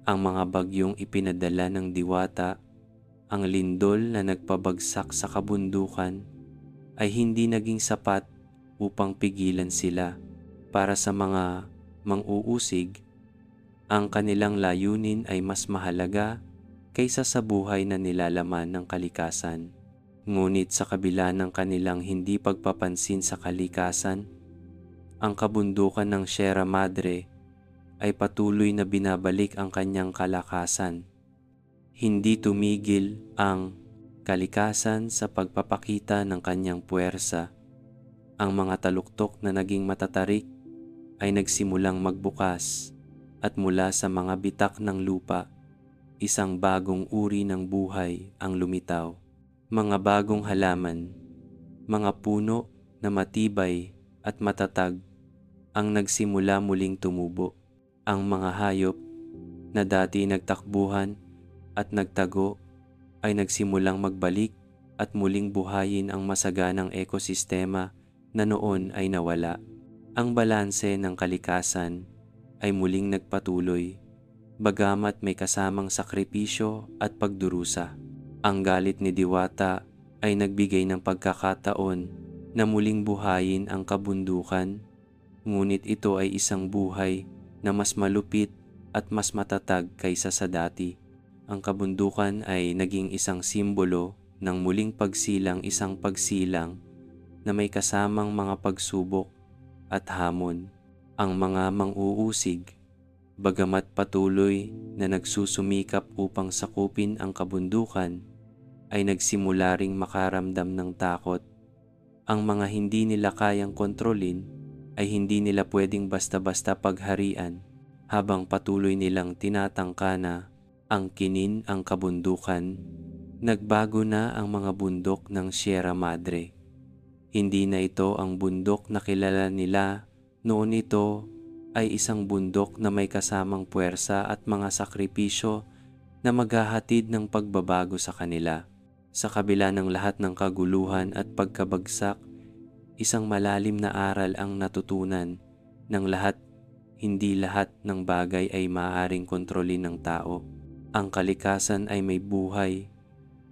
Ang mga bagyong ipinadala ng diwata, ang lindol na nagpabagsak sa kabundukan, ay hindi naging sapat upang pigilan sila. Para sa mga mang-uusig, ang kanilang layunin ay mas mahalaga kaysa sa buhay na nilalaman ng kalikasan. Ngunit sa kabila ng kanilang hindi pagpapansin sa kalikasan, ang kabundukan ng Sierra Madre ay patuloy na binabalik ang kanyang kalakasan. Hindi tumigil ang kalikasan sa pagpapakita ng kanyang puwersa. Ang mga taluktok na naging matatarik ay nagsimulang magbukas at mula sa mga bitak ng lupa, isang bagong uri ng buhay ang lumitaw. Mga bagong halaman, mga puno na matibay at matatag ang nagsimula muling tumubo. Ang mga hayop na dati nagtakbuhan at nagtago ay nagsimulang magbalik at muling buhayin ang masaganang ekosistema na noon ay nawala. Ang balanse ng kalikasan ay muling nagpatuloy, bagamat may kasamang sakripisyo at pagdurusa. Ang galit ni Diwata ay nagbigay ng pagkakataon na muling buhayin ang kabundukan, ngunit ito ay isang buhay na mas malupit at mas matatag kaysa sa dati. Ang kabundukan ay naging isang simbolo ng muling pagsilang, isang pagsilang na may kasamang mga pagsubok at hamon. Ang mga mang-uusig, bagamat patuloy na nagsusumikap upang sakupin ang kabundukan, ay nagsimula ring makaramdam ng takot. Ang mga hindi nila kayang kontrolin ay hindi nila pwedeng basta-basta pagharian habang patuloy nilang tinatangka na angkinin ang kabundukan. Nagbago na ang mga bundok ng Sierra Madre. Hindi na ito ang bundok na kilala nila. Noon ito ay isang bundok na may kasamang puwersa at mga sakripisyo na maghahatid ng pagbabago sa kanila. Sa kabila ng lahat ng kaguluhan at pagkabagsak, isang malalim na aral ang natutunan ng lahat. Hindi lahat ng bagay ay maaaring kontrolin ng tao. Ang kalikasan ay may buhay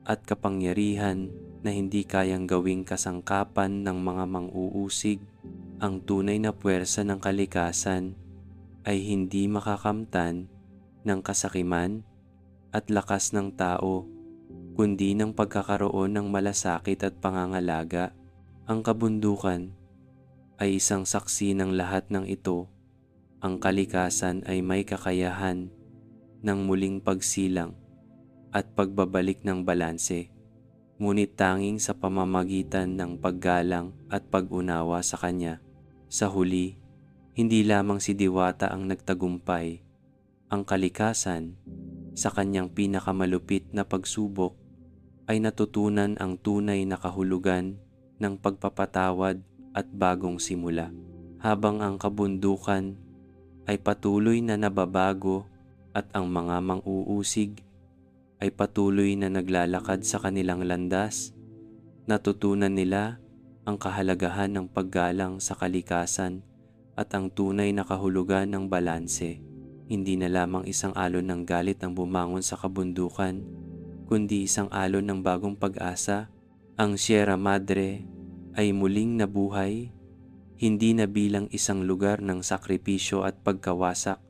at kapangyarihan na hindi kayang gawing kasangkapan ng mga mang-uusig. Ang tunay na puwersa ng kalikasan ay hindi makakamtan ng kasakiman at lakas ng tao, kundi ng pagkakaroon ng malasakit at pangangalaga. Ang kabundukan ay isang saksi ng lahat ng ito. Ang kalikasan ay may kakayahan ng muling pagsilang at pagbabalik ng balanse, ngunit tanging sa pamamagitan ng paggalang at pag-unawa sa Kanya. Sa huli, hindi lamang si Diwata ang nagtagumpay. Ang kalikasan, sa kanyang pinakamalupit na pagsubok, ay natutunan ang tunay na kahulugan ng pagpapatawad at bagong simula. Habang ang kabundukan ay patuloy na nababago at ang mga mang-uusig ay patuloy na naglalakad sa kanilang landas, natutunan nila ang kahalagahan ng paggalang sa kalikasan at ang tunay na kahulugan ng balanse. Hindi na lamang isang alon ng galit ang bumangon sa kabundukan, kundi isang alon ng bagong pag-asa. Ang Sierra Madre ay muling nabuhay, hindi na bilang isang lugar ng sakripisyo at pagkawasak,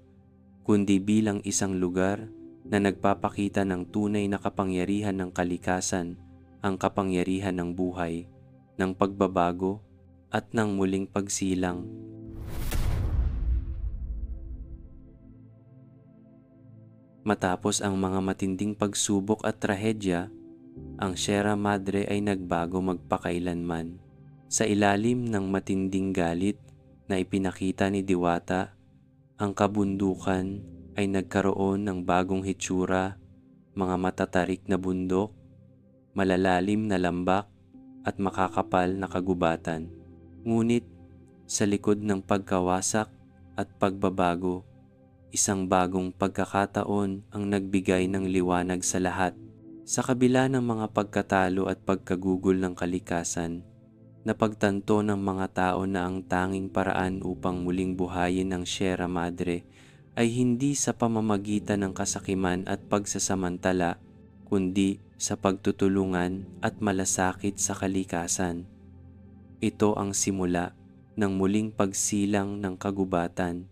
kundi bilang isang lugar na nagpapakita ng tunay na kapangyarihan ng kalikasan, ang kapangyarihan ng buhay, ng pagbabago at ng muling pagsilang. Matapos ang mga matinding pagsubok at trahedya, ang Sierra Madre ay nagbago magpakailanman. Sa ilalim ng matinding galit na ipinakita ni Diwata, ang kabundukan ay nagkaroon ng bagong hitsura, mga matatarik na bundok, malalalim na lambak at makakapal na kagubatan. Ngunit sa likod ng pagkawasak at pagbabago, isang bagong pagkakataon ang nagbigay ng liwanag sa lahat. Sa kabila ng mga pagkatalo at pagkagugol ng kalikasan, Napagtanto ng mga tao na ang tanging paraan upang muling buhayin ang Sierra Madre ay hindi sa pamamagitan ng kasakiman at pagsasamantala, kundi sa pagtutulungan at malasakit sa kalikasan. Ito ang simula ng muling pagsilang ng kagubatan,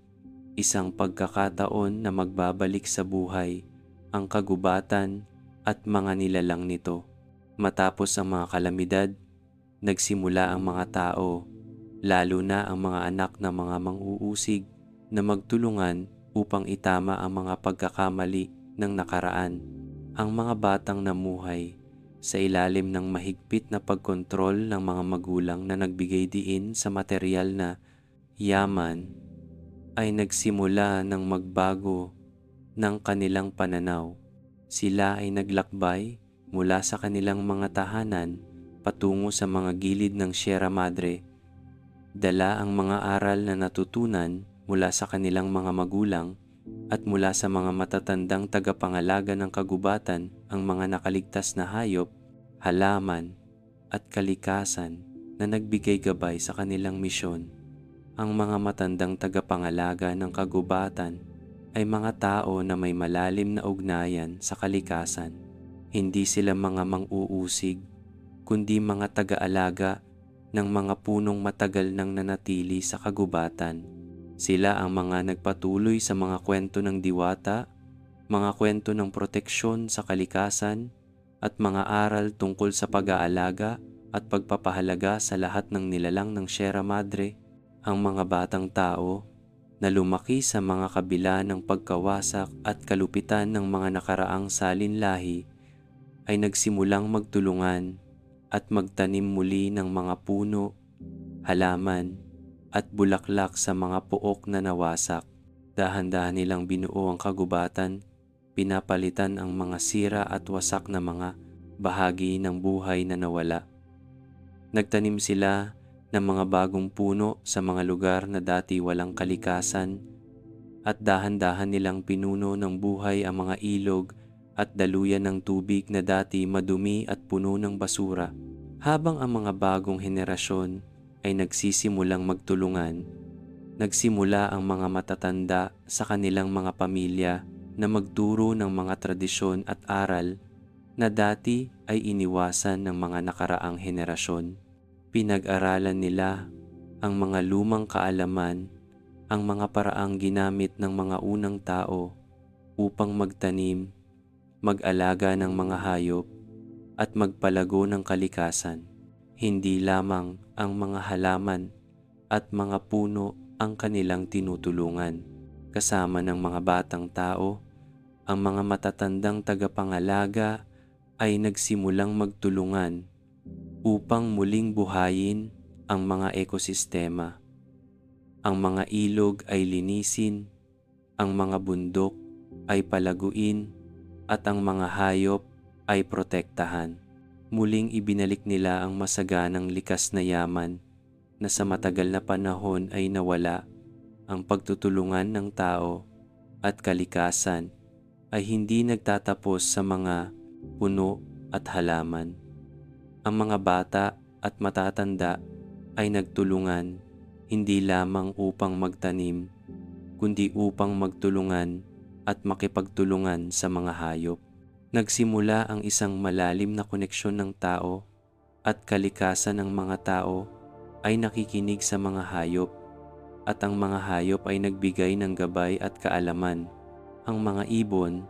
isang pagkakataon na magbabalik sa buhay ang kagubatan at mga nilalang nito. Matapos ang mga kalamidad, nagsimula ang mga tao, lalo na ang mga anak ng mga manghuhusig, na magtulungan upang itama ang mga pagkakamali ng nakaraan. Ang mga batang namuhay sa ilalim ng mahigpit na pagkontrol ng mga magulang na nagbigay diin sa material na yaman ay nagsimula ng magbago ng kanilang pananaw. Sila ay naglakbay mula sa kanilang mga tahanan patungo sa mga gilid ng Sierra Madre. Dala ang mga aral na natutunan mula sa kanilang mga magulang at mula sa mga matatandang tagapangalaga ng kagubatan, ang mga nakaligtas na hayop, halaman at kalikasan na nagbigay gabay sa kanilang misyon. Ang mga matandang tagapangalaga ng kagubatan ay mga tao na may malalim na ugnayan sa kalikasan. Hindi sila mga mang-uusig, kundi mga taga-alaga ng mga punong matagal nang nanatili sa kagubatan. Sila ang mga nagpatuloy sa mga kwento ng diwata, mga kwento ng proteksyon sa kalikasan, at mga aral tungkol sa pag-aalaga at pagpapahalaga sa lahat ng nilalang ng Sierra Madre. Ang mga batang tao na lumaki sa mga kabila ng pagkawasak at kalupitan ng mga nakaraang salinlahi ay nagsimulang magtulungan at magtanim muli ng mga puno, halaman, at bulaklak sa mga pook na nawasak. Dahan-dahan nilang binuo ang kagubatan, pinapalitan ang mga sira at wasak na mga bahagi ng buhay na nawala. Nagtanim sila ng mga bagong puno sa mga lugar na dati walang kalikasan, at dahan-dahan nilang pinuno ng buhay ang mga ilog at daluyan ng tubig na dati madumi at puno ng basura. Habang ang mga bagong henerasyon ay nagsisimulang magtulungan, nagsimula ang mga matatanda sa kanilang mga pamilya na magturo ng mga tradisyon at aral na dati ay iniwasan ng mga nakaraang henerasyon. Pinag-aralan nila ang mga lumang kaalaman, ang mga paraang ginamit ng mga unang tao upang magtanim, mag-alaga ng mga hayop, at magpalago ng kalikasan. Hindi lamang ang mga halaman at mga puno ang kanilang tinutulungan. Kasama ng mga batang tao, ang mga matatandang tagapangalaga ay nagsimulang magtulungan upang muling buhayin ang mga ekosistema. Ang mga ilog ay linisin, ang mga bundok ay palaguin, at ang mga hayop ay protektahan. Muling ibinalik nila ang masaganang likas na yaman na sa matagal na panahon ay nawala. Ang pagtutulungan ng tao at kalikasan ay hindi nagtatapos sa mga puno at halaman. Ang mga bata at matatanda ay nagtulungan hindi lamang upang magtanim, kundi upang magtulungan at makipagtulungan sa mga hayop. Nagsimula ang isang malalim na koneksyon ng tao at kalikasan. Ng mga tao ay nakikinig sa mga hayop, at ang mga hayop ay nagbigay ng gabay at kaalaman. Ang mga ibon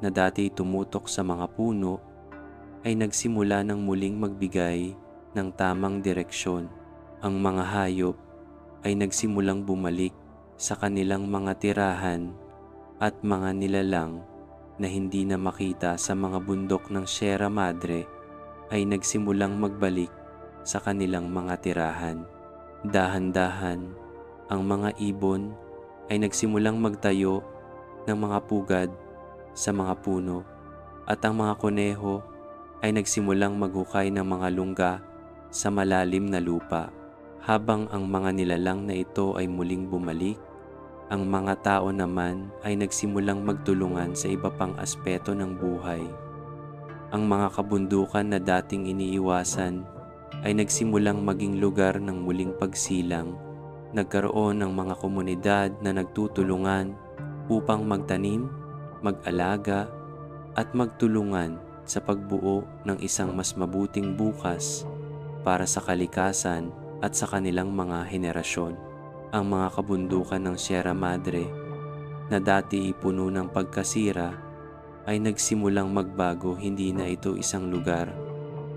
na dati tumutok sa mga puno ay nagsimula ng muling magbigay ng tamang direksyon. Ang mga hayop ay nagsimulang bumalik sa kanilang mga tirahan, at mga nilalang na hindi na makita sa mga bundok ng Sierra Madre ay nagsimulang magbalik sa kanilang mga tirahan. Dahan-dahan, ang mga ibon ay nagsimulang magtayo ng mga pugad sa mga puno, at ang mga kuneho ay nagsimulang maghukay ng mga lungga sa malalim na lupa. Habang ang mga nilalang na ito ay muling bumalik, ang mga tao naman ay nagsimulang magtulungan sa iba pang aspeto ng buhay. Ang mga kabundukan na dating iniiwasan ay nagsimulang maging lugar ng muling pagsilang. Nagkaroon ng mga komunidad na nagtutulungan upang magtanim, mag-alaga, at magtulungan sa pagbuo ng isang mas mabuting bukas para sa kalikasan at sa kanilang mga henerasyon. Ang mga kabundukan ng Sierra Madre na dati puno ng pagkasira ay nagsimulang magbago. Hindi na ito isang lugar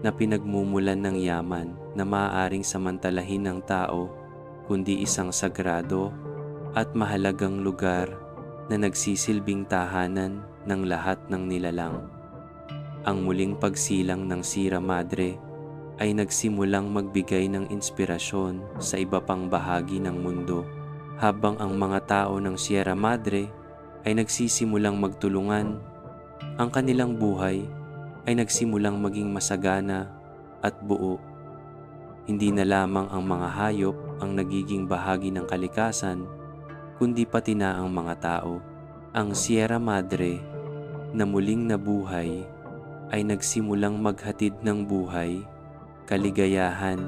na pinagmumulan ng yaman na maaaring samantalahin ng tao, kundi isang sagrado at mahalagang lugar na nagsisilbing tahanan ng lahat ng nilalang. Ang muling pagsilang ng Sierra Madre ay nagsimulang magbigay ng inspirasyon sa iba pang bahagi ng mundo, habang ang mga tao ng Sierra Madre ay nagsisimulang magtulungan. Ang kanilang buhay ay nagsimulang maging masagana at buo. Hindi na lamang ang mga hayop ang nagiging bahagi ng kalikasan, kundi pati na ang mga tao. Ang Sierra Madre na muling nabuhay ay nagsimulang maghatid ng buhay, kaligayahan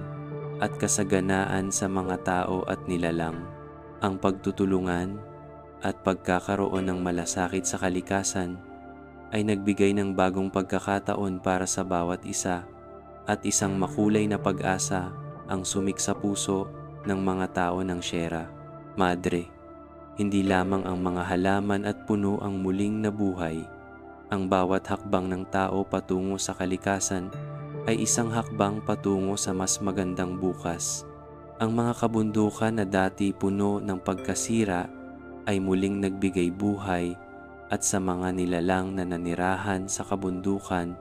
at kasaganaan sa mga tao at nilalang. Ang pagtutulungan at pagkakaroon ng malasakit sa kalikasan ay nagbigay ng bagong pagkakataon para sa bawat isa, at isang makulay na pag-asa ang sumik sa puso ng mga tao ng Sierra Madre. Hindi lamang ang mga halaman at puno ang muling nabuhay. Ang bawat hakbang ng tao patungo sa kalikasan ay isang hakbang patungo sa mas magandang bukas. Ang mga kabundukan na dati puno ng pagkasira ay muling nagbigay buhay, at sa mga nilalang na nanirahan sa kabundukan,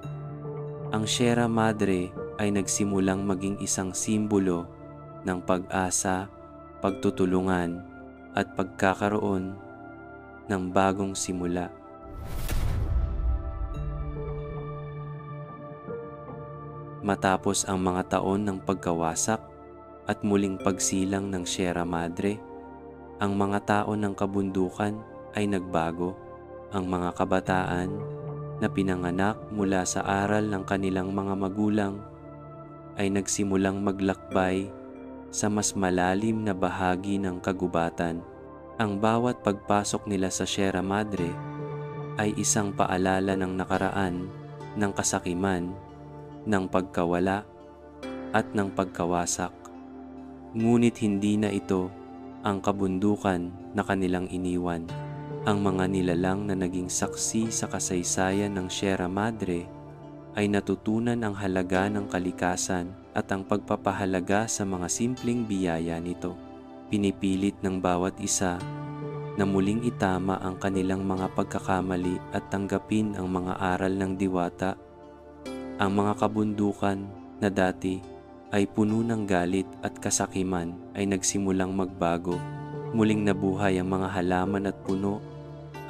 ang Sierra Madre ay nagsimulang maging isang simbolo ng pag-asa, pagtutulungan at pagkakaroon ng bagong simula. Matapos ang mga taon ng pagkawasak at muling pagsilang ng Sierra Madre, ang mga tao ng kabundukan ay nagbago. Ang mga kabataan na pinanganak mula sa aral ng kanilang mga magulang ay nagsimulang maglakbay sa mas malalim na bahagi ng kagubatan. Ang bawat pagpasok nila sa Sierra Madre ay isang paalala ng nakaraan, ng kasakiman, ng pagkawala at ng pagkawasak. Ngunit hindi na ito ang kabundukan na kanilang iniwan. Ang mga nilalang na naging saksi sa kasaysayan ng Sierra Madre ay natutunan ang halaga ng kalikasan at ang pagpapahalaga sa mga simpleng biyaya nito. Pinipilit ng bawat isa na muling itama ang kanilang mga pagkakamali at tanggapin ang mga aral ng diwata. Ang mga kabundukan na dati ay puno ng galit at kasakiman ay nagsimulang magbago. Muling nabuhay ang mga halaman at puno,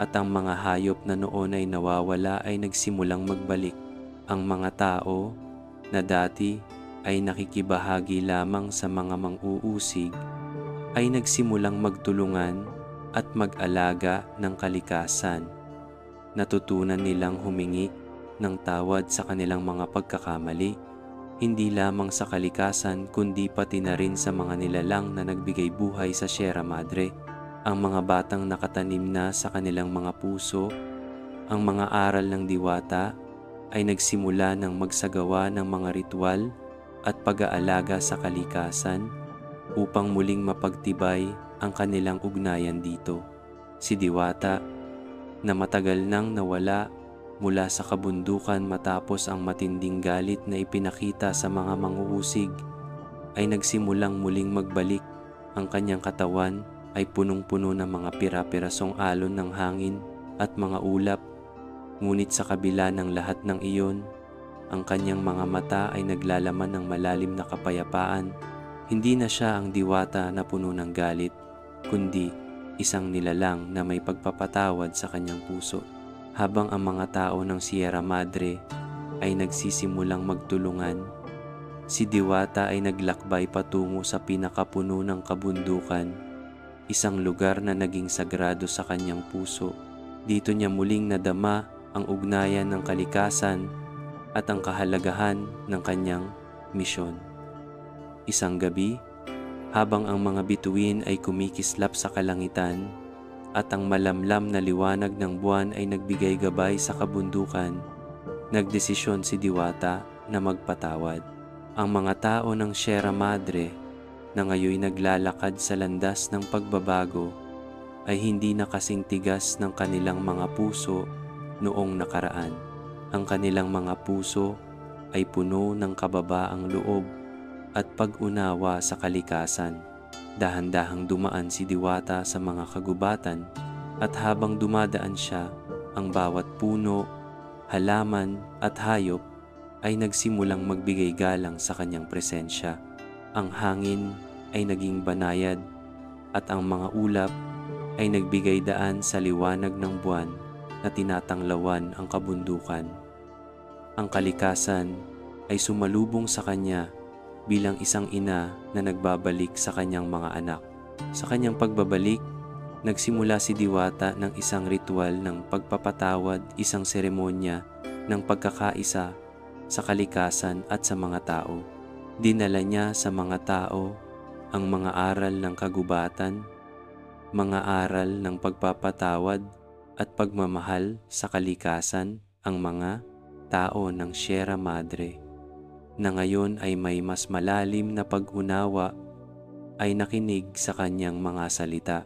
at ang mga hayop na noon ay nawawala ay nagsimulang magbalik. Ang mga tao na dati ay nakikibahagi lamang sa mga mang-uusig ay nagsimulang magtulungan at mag-alaga ng kalikasan. Natutunan nilang humingi ng tawad sa kanilang mga pagkakamali, hindi lamang sa kalikasan kundi pati na rin sa mga nilalang na nagbigay buhay sa Sierra Madre. Ang mga batang nakatanim na sa kanilang mga puso ang mga aral ng diwata ay nagsimula ng magsagawa ng mga ritual at pag-aalaga sa kalikasan upang muling mapagtibay ang kanilang ugnayan dito. Si Diwata, na matagal nang nawala mula sa kabundukan matapos ang matinding galit na ipinakita sa mga mang-uusig, ay nagsimulang muling magbalik. Ang kanyang katawan ay punong-puno ng mga pira-pirasong alon ng hangin at mga ulap. Ngunit sa kabila ng lahat ng iyon, ang kanyang mga mata ay naglalaman ng malalim na kapayapaan. Hindi na siya ang diwata na puno ng galit, kundi isang nilalang na may pagpapatawad sa kanyang puso. Habang ang mga tao ng Sierra Madre ay nagsisimulang magtulungan, si Diwata ay naglakbay patungo sa pinakapuno ng kabundukan, isang lugar na naging sagrado sa kanyang puso. Dito niya muling nadama ang ugnayan ng kalikasan at ang kahalagahan ng kanyang misyon. Isang gabi, habang ang mga bituin ay kumikislap sa kalangitan at ang malamlam na liwanag ng buwan ay nagbigay gabay sa kabundukan, nagdesisyon si Diwata na magpatawad. Ang mga tao ng Sierra Madre na ngayoy naglalakad sa landas ng pagbabago ay hindi na kasing tigas ng kanilang mga puso noong nakaraan. Ang kanilang mga puso ay puno ng kababaang loob at pag-unawa sa kalikasan. Dahan-dahang dumaan si Diwata sa mga kagubatan at habang dumadaan siya, ang bawat puno, halaman at hayop ay nagsimulang magbigay galang sa kanyang presensya. Ang hangin ay naging banayad at ang mga ulap ay nagbigay daan sa liwanag ng buwan na tinatanglawan ang kabundukan. Ang kalikasan ay sumalubong sa kanya bilang isang ina na nagbabalik sa kanyang mga anak. Sa kanyang pagbabalik, nagsimula si Diwata ng isang ritual ng pagpapatawad, isang seremonya ng pagkakaisa sa kalikasan at sa mga tao. Dinala niya sa mga tao ang mga aral ng kagubatan, mga aral ng pagpapatawad at pagmamahal sa kalikasan, ang mga tao ng Sierra Madre na ngayon ay may mas malalim na pag-unawa ay nakinig sa kanyang mga salita.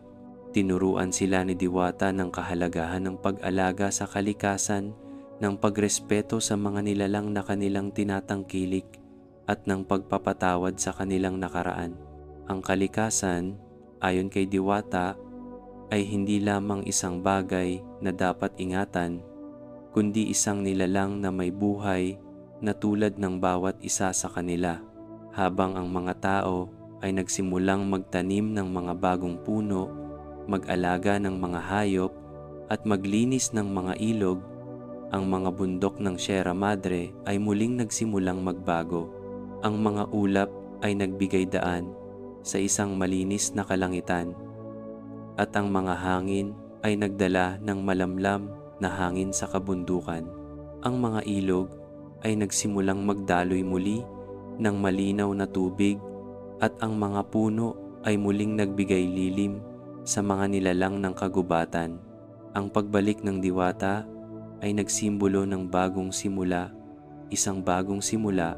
Tinuruan sila ni Diwata ng kahalagahan ng pag-alaga sa kalikasan, ng pagrespeto sa mga nilalang na kanilang tinatangkilik at ng pagpapatawad sa kanilang nakaraan. Ang kalikasan, ayon kay Diwata, ay hindi lamang isang bagay na dapat ingatan, kundi isang nilalang na may buhay na tulad ng bawat isa sa kanila. Habang ang mga tao ay nagsimulang magtanim ng mga bagong puno, mag-alaga ng mga hayop at maglinis ng mga ilog, ang mga bundok ng Sierra Madre ay muling nagsimulang magbago. Ang mga ulap ay nagbigay daan sa isang malinis na kalangitan at ang mga hangin ay nagdala ng malamlam na hangin sa kabundukan. Ang mga ilog ay nagsimulang magdaloy muli ng malinaw na tubig at ang mga puno ay muling nagbigay lilim sa mga nilalang ng kagubatan. Ang pagbalik ng Diwata ay nagsimbolo ng bagong simula, isang bagong simula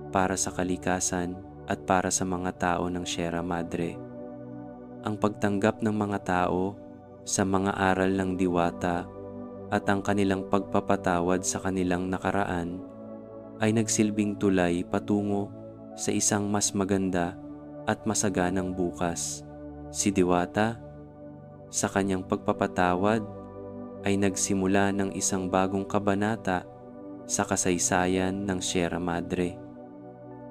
para sa kalikasan at para sa mga tao ng Sierra Madre. Ang pagtanggap ng mga tao sa mga aral ng Diwata at ang kanilang pagpapatawad sa kanilang nakaraan ay nagsilbing tulay patungo sa isang mas maganda at masaganang bukas. Si Diwata, sa kanyang pagpapatawad, ay nagsimula ng isang bagong kabanata sa kasaysayan ng Sierra Madre.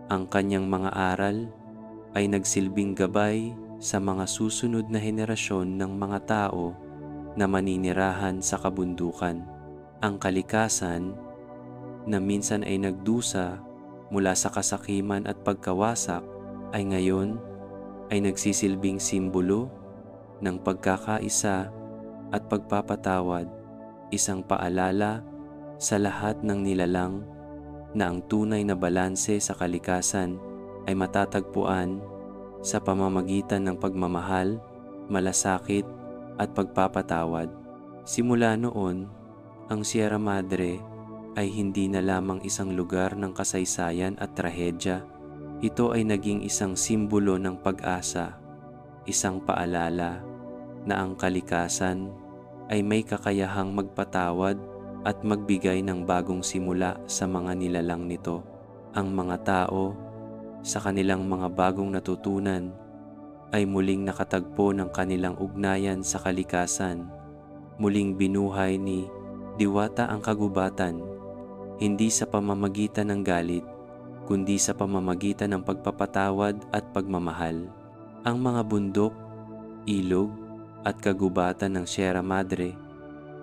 Ang kanyang mga aral ay nagsilbing gabay sa mga susunod na henerasyon ng mga tao na maninirahan sa kabundukan. Ang kalikasan na minsan ay nagdusa mula sa kasakiman at pagkawasak ay ngayon ay nagsisilbing simbolo ng pagkakaisa at pagpapatawad, isang paalala sa lahat ng nilalang na ang tunay na balanse sa kalikasan ay matatagpuan sa pamamagitan ng pagmamahal, malasakit at pagpapatawad. Simula noon, ang Sierra Madre ay hindi na lamang isang lugar ng kasaysayan at trahedya. Ito ay naging isang simbolo ng pag-asa, isang paalala na ang kalikasan ay may kakayahang magpatawad at magbigay ng bagong simula sa mga nilalang nito. Ang mga tao, sa kanilang mga bagong natutunan, ay muling nakatagpo ng kanilang ugnayan sa kalikasan. Muling binuhay ni Diwata ang kagubatan, hindi sa pamamagitan ng galit, kundi sa pamamagitan ng pagpapatawad at pagmamahal. Ang mga bundok, ilog at kagubatan ng Sierra Madre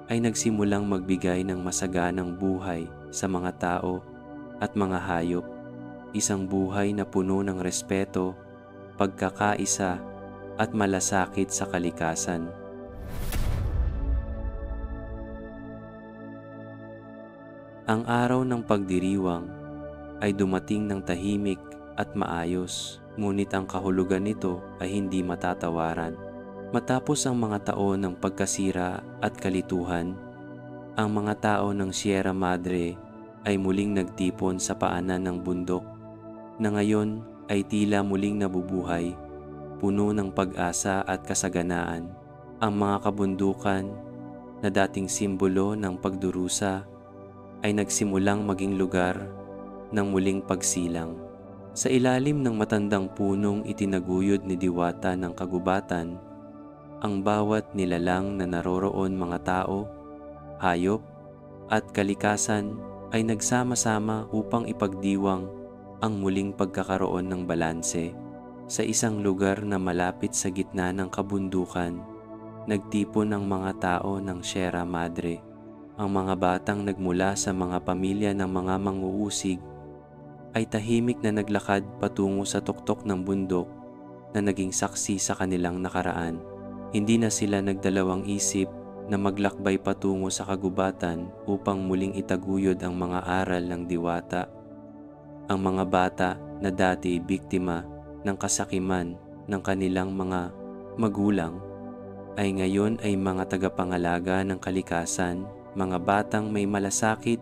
ay nagsimulang magbigay ng masaganang buhay sa mga tao at mga hayop, isang buhay na puno ng respeto, pagkakaisa at malasakit sa kalikasan. Ang araw ng pagdiriwang ay dumating ng tahimik at maayos, ngunit ang kahulugan nito ay hindi matatawaran. Matapos ang mga taon ng pagkasira at kalituhan, ang mga tao ng Sierra Madre ay muling nagtipon sa paanan ng bundok na ngayon ay tila muling nabubuhay, puno ng pag-asa at kasaganaan. Ang mga kabundukan na dating simbolo ng pagdurusa ay nagsimulang maging lugar ng muling pagsilang. Sa ilalim ng matandang punong itinaguyod ni Diwata ng kagubatan, ang bawat nilalang na naroroon, mga tao, hayop at kalikasan ay nagsama-sama upang ipagdiwang ang muling pagkakaroon ng balanse. Sa isang lugar na malapit sa gitna ng kabundukan, nagtipon ang mga tao ng Sierra Madre. Ang mga batang nagmula sa mga pamilya ng mga manguusig ay tahimik na naglakad patungo sa tuktok ng bundok na naging saksi sa kanilang nakaraan. Hindi na sila nagdalawang isip na maglakbay patungo sa kagubatan upang muling itaguyod ang mga aral ng Diwata. Ang mga bata na dati biktima ng kasakiman ng kanilang mga magulang ay ngayon ay mga tagapangalaga ng kalikasan, mga batang may malasakit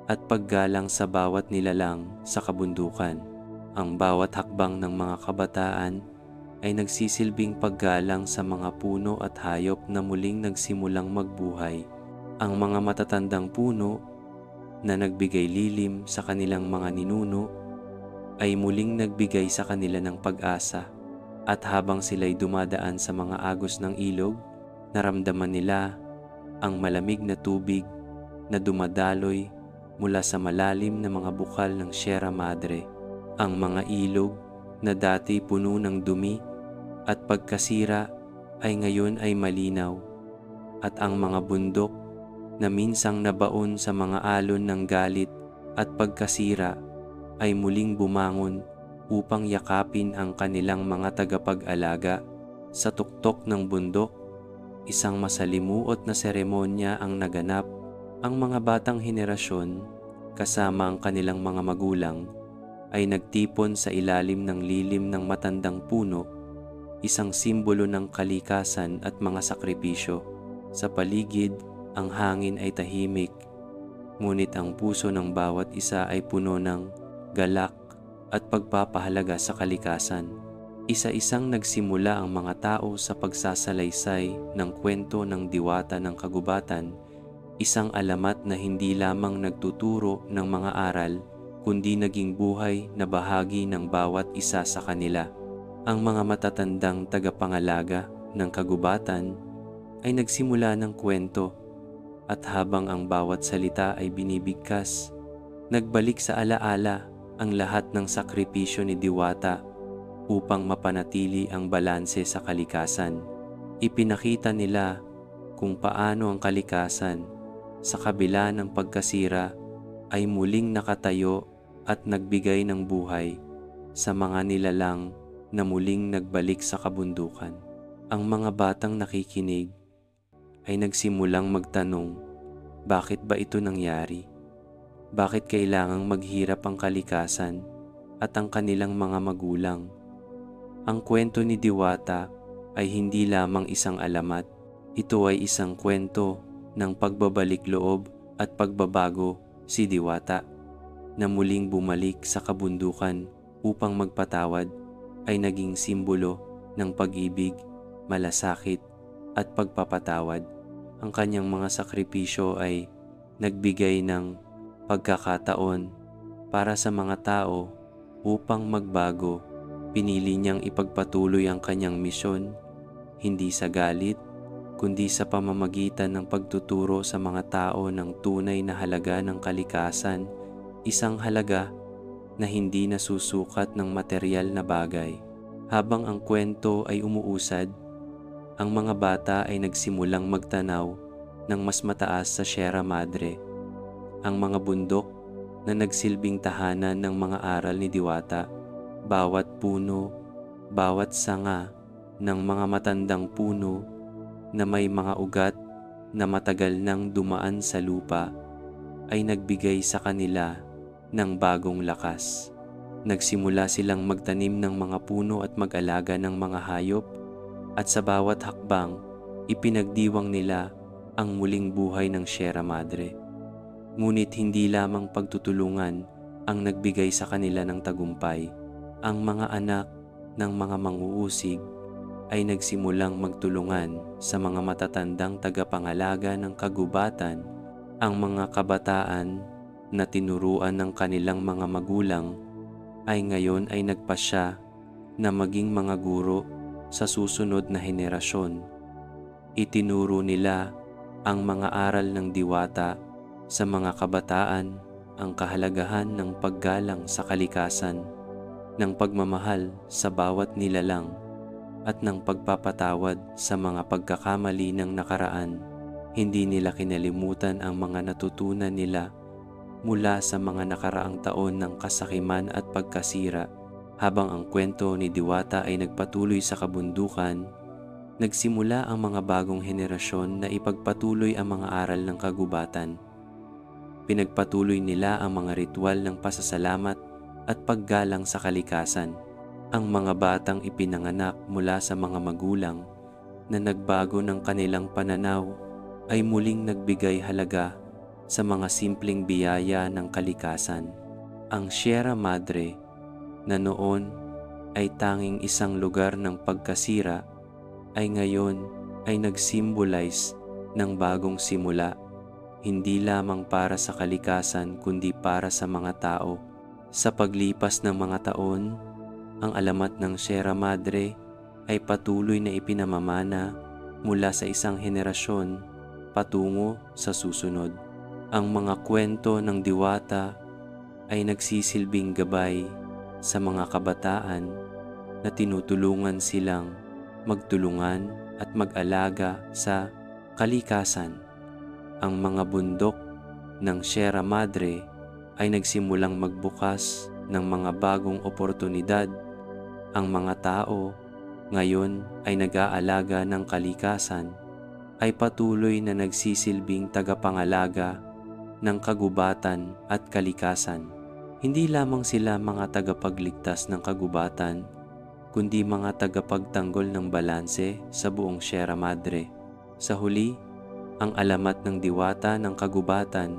at paggalang sa bawat nilalang sa kabundukan. Ang bawat hakbang ng mga kabataan ay nagsisilbing paggalang sa mga puno at hayop na muling nagsimulang magbuhay. Ang mga matatandang puno na nagbigay lilim sa kanilang mga ninuno ay muling nagbigay sa kanila ng pag-asa, at habang sila'y dumadaan sa mga agos ng ilog, naramdaman nila ang malamig na tubig na dumadaloy mula sa malalim na mga bukal ng Sierra Madre. Ang mga ilog na dati puno ng dumi at pagkasira ay ngayon ay malinaw, at ang mga bundok na minsang nabaon sa mga alon ng galit at pagkasira ay muling bumangon upang yakapin ang kanilang mga tagapag-alaga. Sa tuktok ng bundok, isang masalimuot na seremonya ang naganap. Ang mga batang henerasyon, kasama ang kanilang mga magulang, ay nagtipon sa ilalim ng lilim ng matandang puno, isang simbolo ng kalikasan at mga sakripisyo. Sa paligid, ang hangin ay tahimik, ngunit ang puso ng bawat isa ay puno ng galak at pagpapahalaga sa kalikasan. Isa-isang nagsimula ang mga tao sa pagsasalaysay ng kwento ng Diwata ng kagubatan, isang alamat na hindi lamang nagtuturo ng mga aral, kundi naging buhay na bahagi ng bawat isa sa kanila. Ang mga matatandang tagapangalaga ng kagubatan ay nagsimula ng kwento, at habang ang bawat salita ay binibigkas, nagbalik sa alaala ang lahat ng sakripisyo ni Diwata upang mapanatili ang balanse sa kalikasan. Ipinakita nila kung paano ang kalikasan, sa kabila ng pagkasira, ay muling nakatayo at nagbigay ng buhay sa mga nilalang na muling nagbalik sa kabundukan. Ang mga batang nakikinig ay nagsimulang magtanong, bakit ba ito nangyari? Bakit kailangang maghirap ang kalikasan at ang kanilang mga magulang? Ang kwento ni Diwata ay hindi lamang isang alamat. Ito ay isang kwento ng pagbabalik loob at pagbabago. Si Diwata, na muling bumalik sa kabundukan upang magpatawad, ay naging simbolo ng pag-ibig, malasakit at pagpapatawad. Ang kanyang mga sakripisyo ay nagbigay ng pagkakataon para sa mga tao upang magbago. Pinili niyang ipagpatuloy ang kanyang misyon, hindi sa galit, kundi sa pamamagitan ng pagtuturo sa mga tao ng tunay na halaga ng kalikasan, isang halaga na hindi nasusukat ng materyal na bagay. Habang ang kwento ay umuusad, ang mga bata ay nagsimulang magtanaw ng mas mataas sa Sierra Madre, ang mga bundok na nagsilbing tahanan ng mga aral ni Diwata. Bawat puno, bawat sanga ng mga matandang puno na may mga ugat na matagal nang dumaan sa lupa ay nagbigay sa kanila ng bagong lakas. Nagsimula silang magtanim ng mga puno at mag-alaga ng mga hayop, at sa bawat hakbang, ipinagdiwang nila ang muling buhay ng Sierra Madre. Ngunit hindi lamang pagtutulungan ang nagbigay sa kanila ng tagumpay. Ang mga anak ng mga manguusig ay nagsimulang magtulungan sa mga matatandang tagapangalaga ng kagubatan. Ang mga kabataan na tinuruan ng kanilang mga magulang ay ngayon ay nagpasya na maging mga guro sa susunod na henerasyon. Itinuro nila ang mga aral ng diwata sa mga kabataan, ang kahalagahan ng paggalang sa kalikasan, ng pagmamahal sa bawat nilalang, at ng pagpapatawad sa mga pagkakamali ng nakaraan. Hindi nila kinalimutan ang mga natutunan nila mula sa mga nakaraang taon ng kasakiman at pagkasira. Habang ang kwento ni Diwata ay nagpatuloy sa kabundukan, nagsimula ang mga bagong henerasyon na ipagpatuloy ang mga aral ng kagubatan. Pinagpatuloy nila ang mga ritual ng pasasalamat at paggalang sa kalikasan. Ang mga batang ipinanganak mula sa mga magulang na nagbago ng kanilang pananaw ay muling nagbigay halaga sa mga simpleng biyaya ng kalikasan. Ang Sierra Madre na noon ay tanging isang lugar ng pagkasira ay ngayon ay nag-symbolize ng bagong simula, hindi lamang para sa kalikasan kundi para sa mga tao. Sa paglipas ng mga taon, ang alamat ng Sierra Madre ay patuloy na ipinamamana mula sa isang henerasyon patungo sa susunod. Ang mga kwento ng Diwata ay nagsisilbing gabay sa mga kabataan na tinutulungan silang magtulungan at mag-alaga sa kalikasan. Ang mga bundok ng Sierra Madre ay nagsimulang magbukas ng mga bagong oportunidad. Ang mga tao ngayon ay nag-aalaga ng kalikasan, ay patuloy na nagsisilbing tagapangalaga ng kagubatan at kalikasan. Hindi lamang sila mga tagapagligtas ng kagubatan, kundi mga tagapagtanggol ng balanse sa buong Sierra Madre. Sa huli, ang alamat ng Diwata ng kagubatan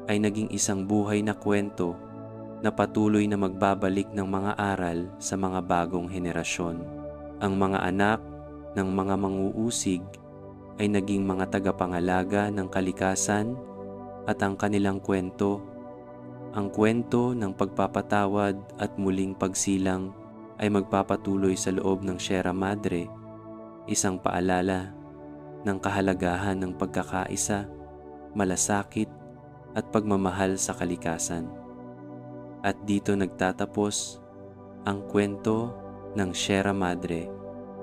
ay naging isang buhay na kwento na patuloy na magbabalik ng mga aral sa mga bagong henerasyon. Ang mga anak ng mga manguusig ay naging mga tagapangalaga ng kalikasan, at ang kanilang kwento, ang kwento ng pagpapatawad at muling pagsilang, ay magpapatuloy sa loob ng Sierra Madre, isang paalala ng kahalagahan ng pagkakaisa, malasakit at pagmamahal sa kalikasan. At dito nagtatapos ang kwento ng Sierra Madre,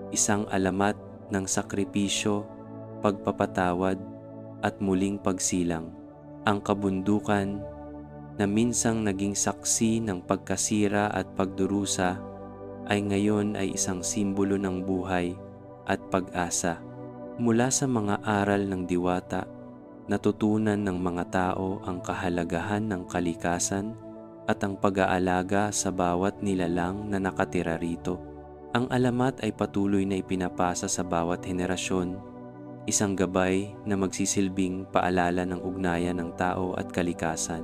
isang alamat ng sakripisyo, pagpapatawad at muling pagsilang. Ang kabundukan na minsang naging saksi ng pagkasira at pagdurusa ay ngayon ay isang simbolo ng buhay at pag-asa. Mula sa mga aral ng Diwata, natutunan ng mga tao ang kahalagahan ng kalikasan at ang pag-aalaga sa bawat nilalang na nakatira rito. Ang alamat ay patuloy na ipinapasa sa bawat henerasyon, isang gabay na magsisilbing paalala ng ugnayan ng tao at kalikasan.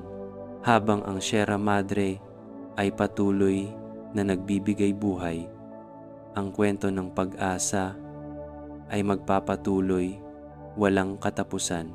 Habang ang Sierra Madre ay patuloy na nagbibigay buhay, ang kwento ng pag-asa ay magpapatuloy, walang katapusan.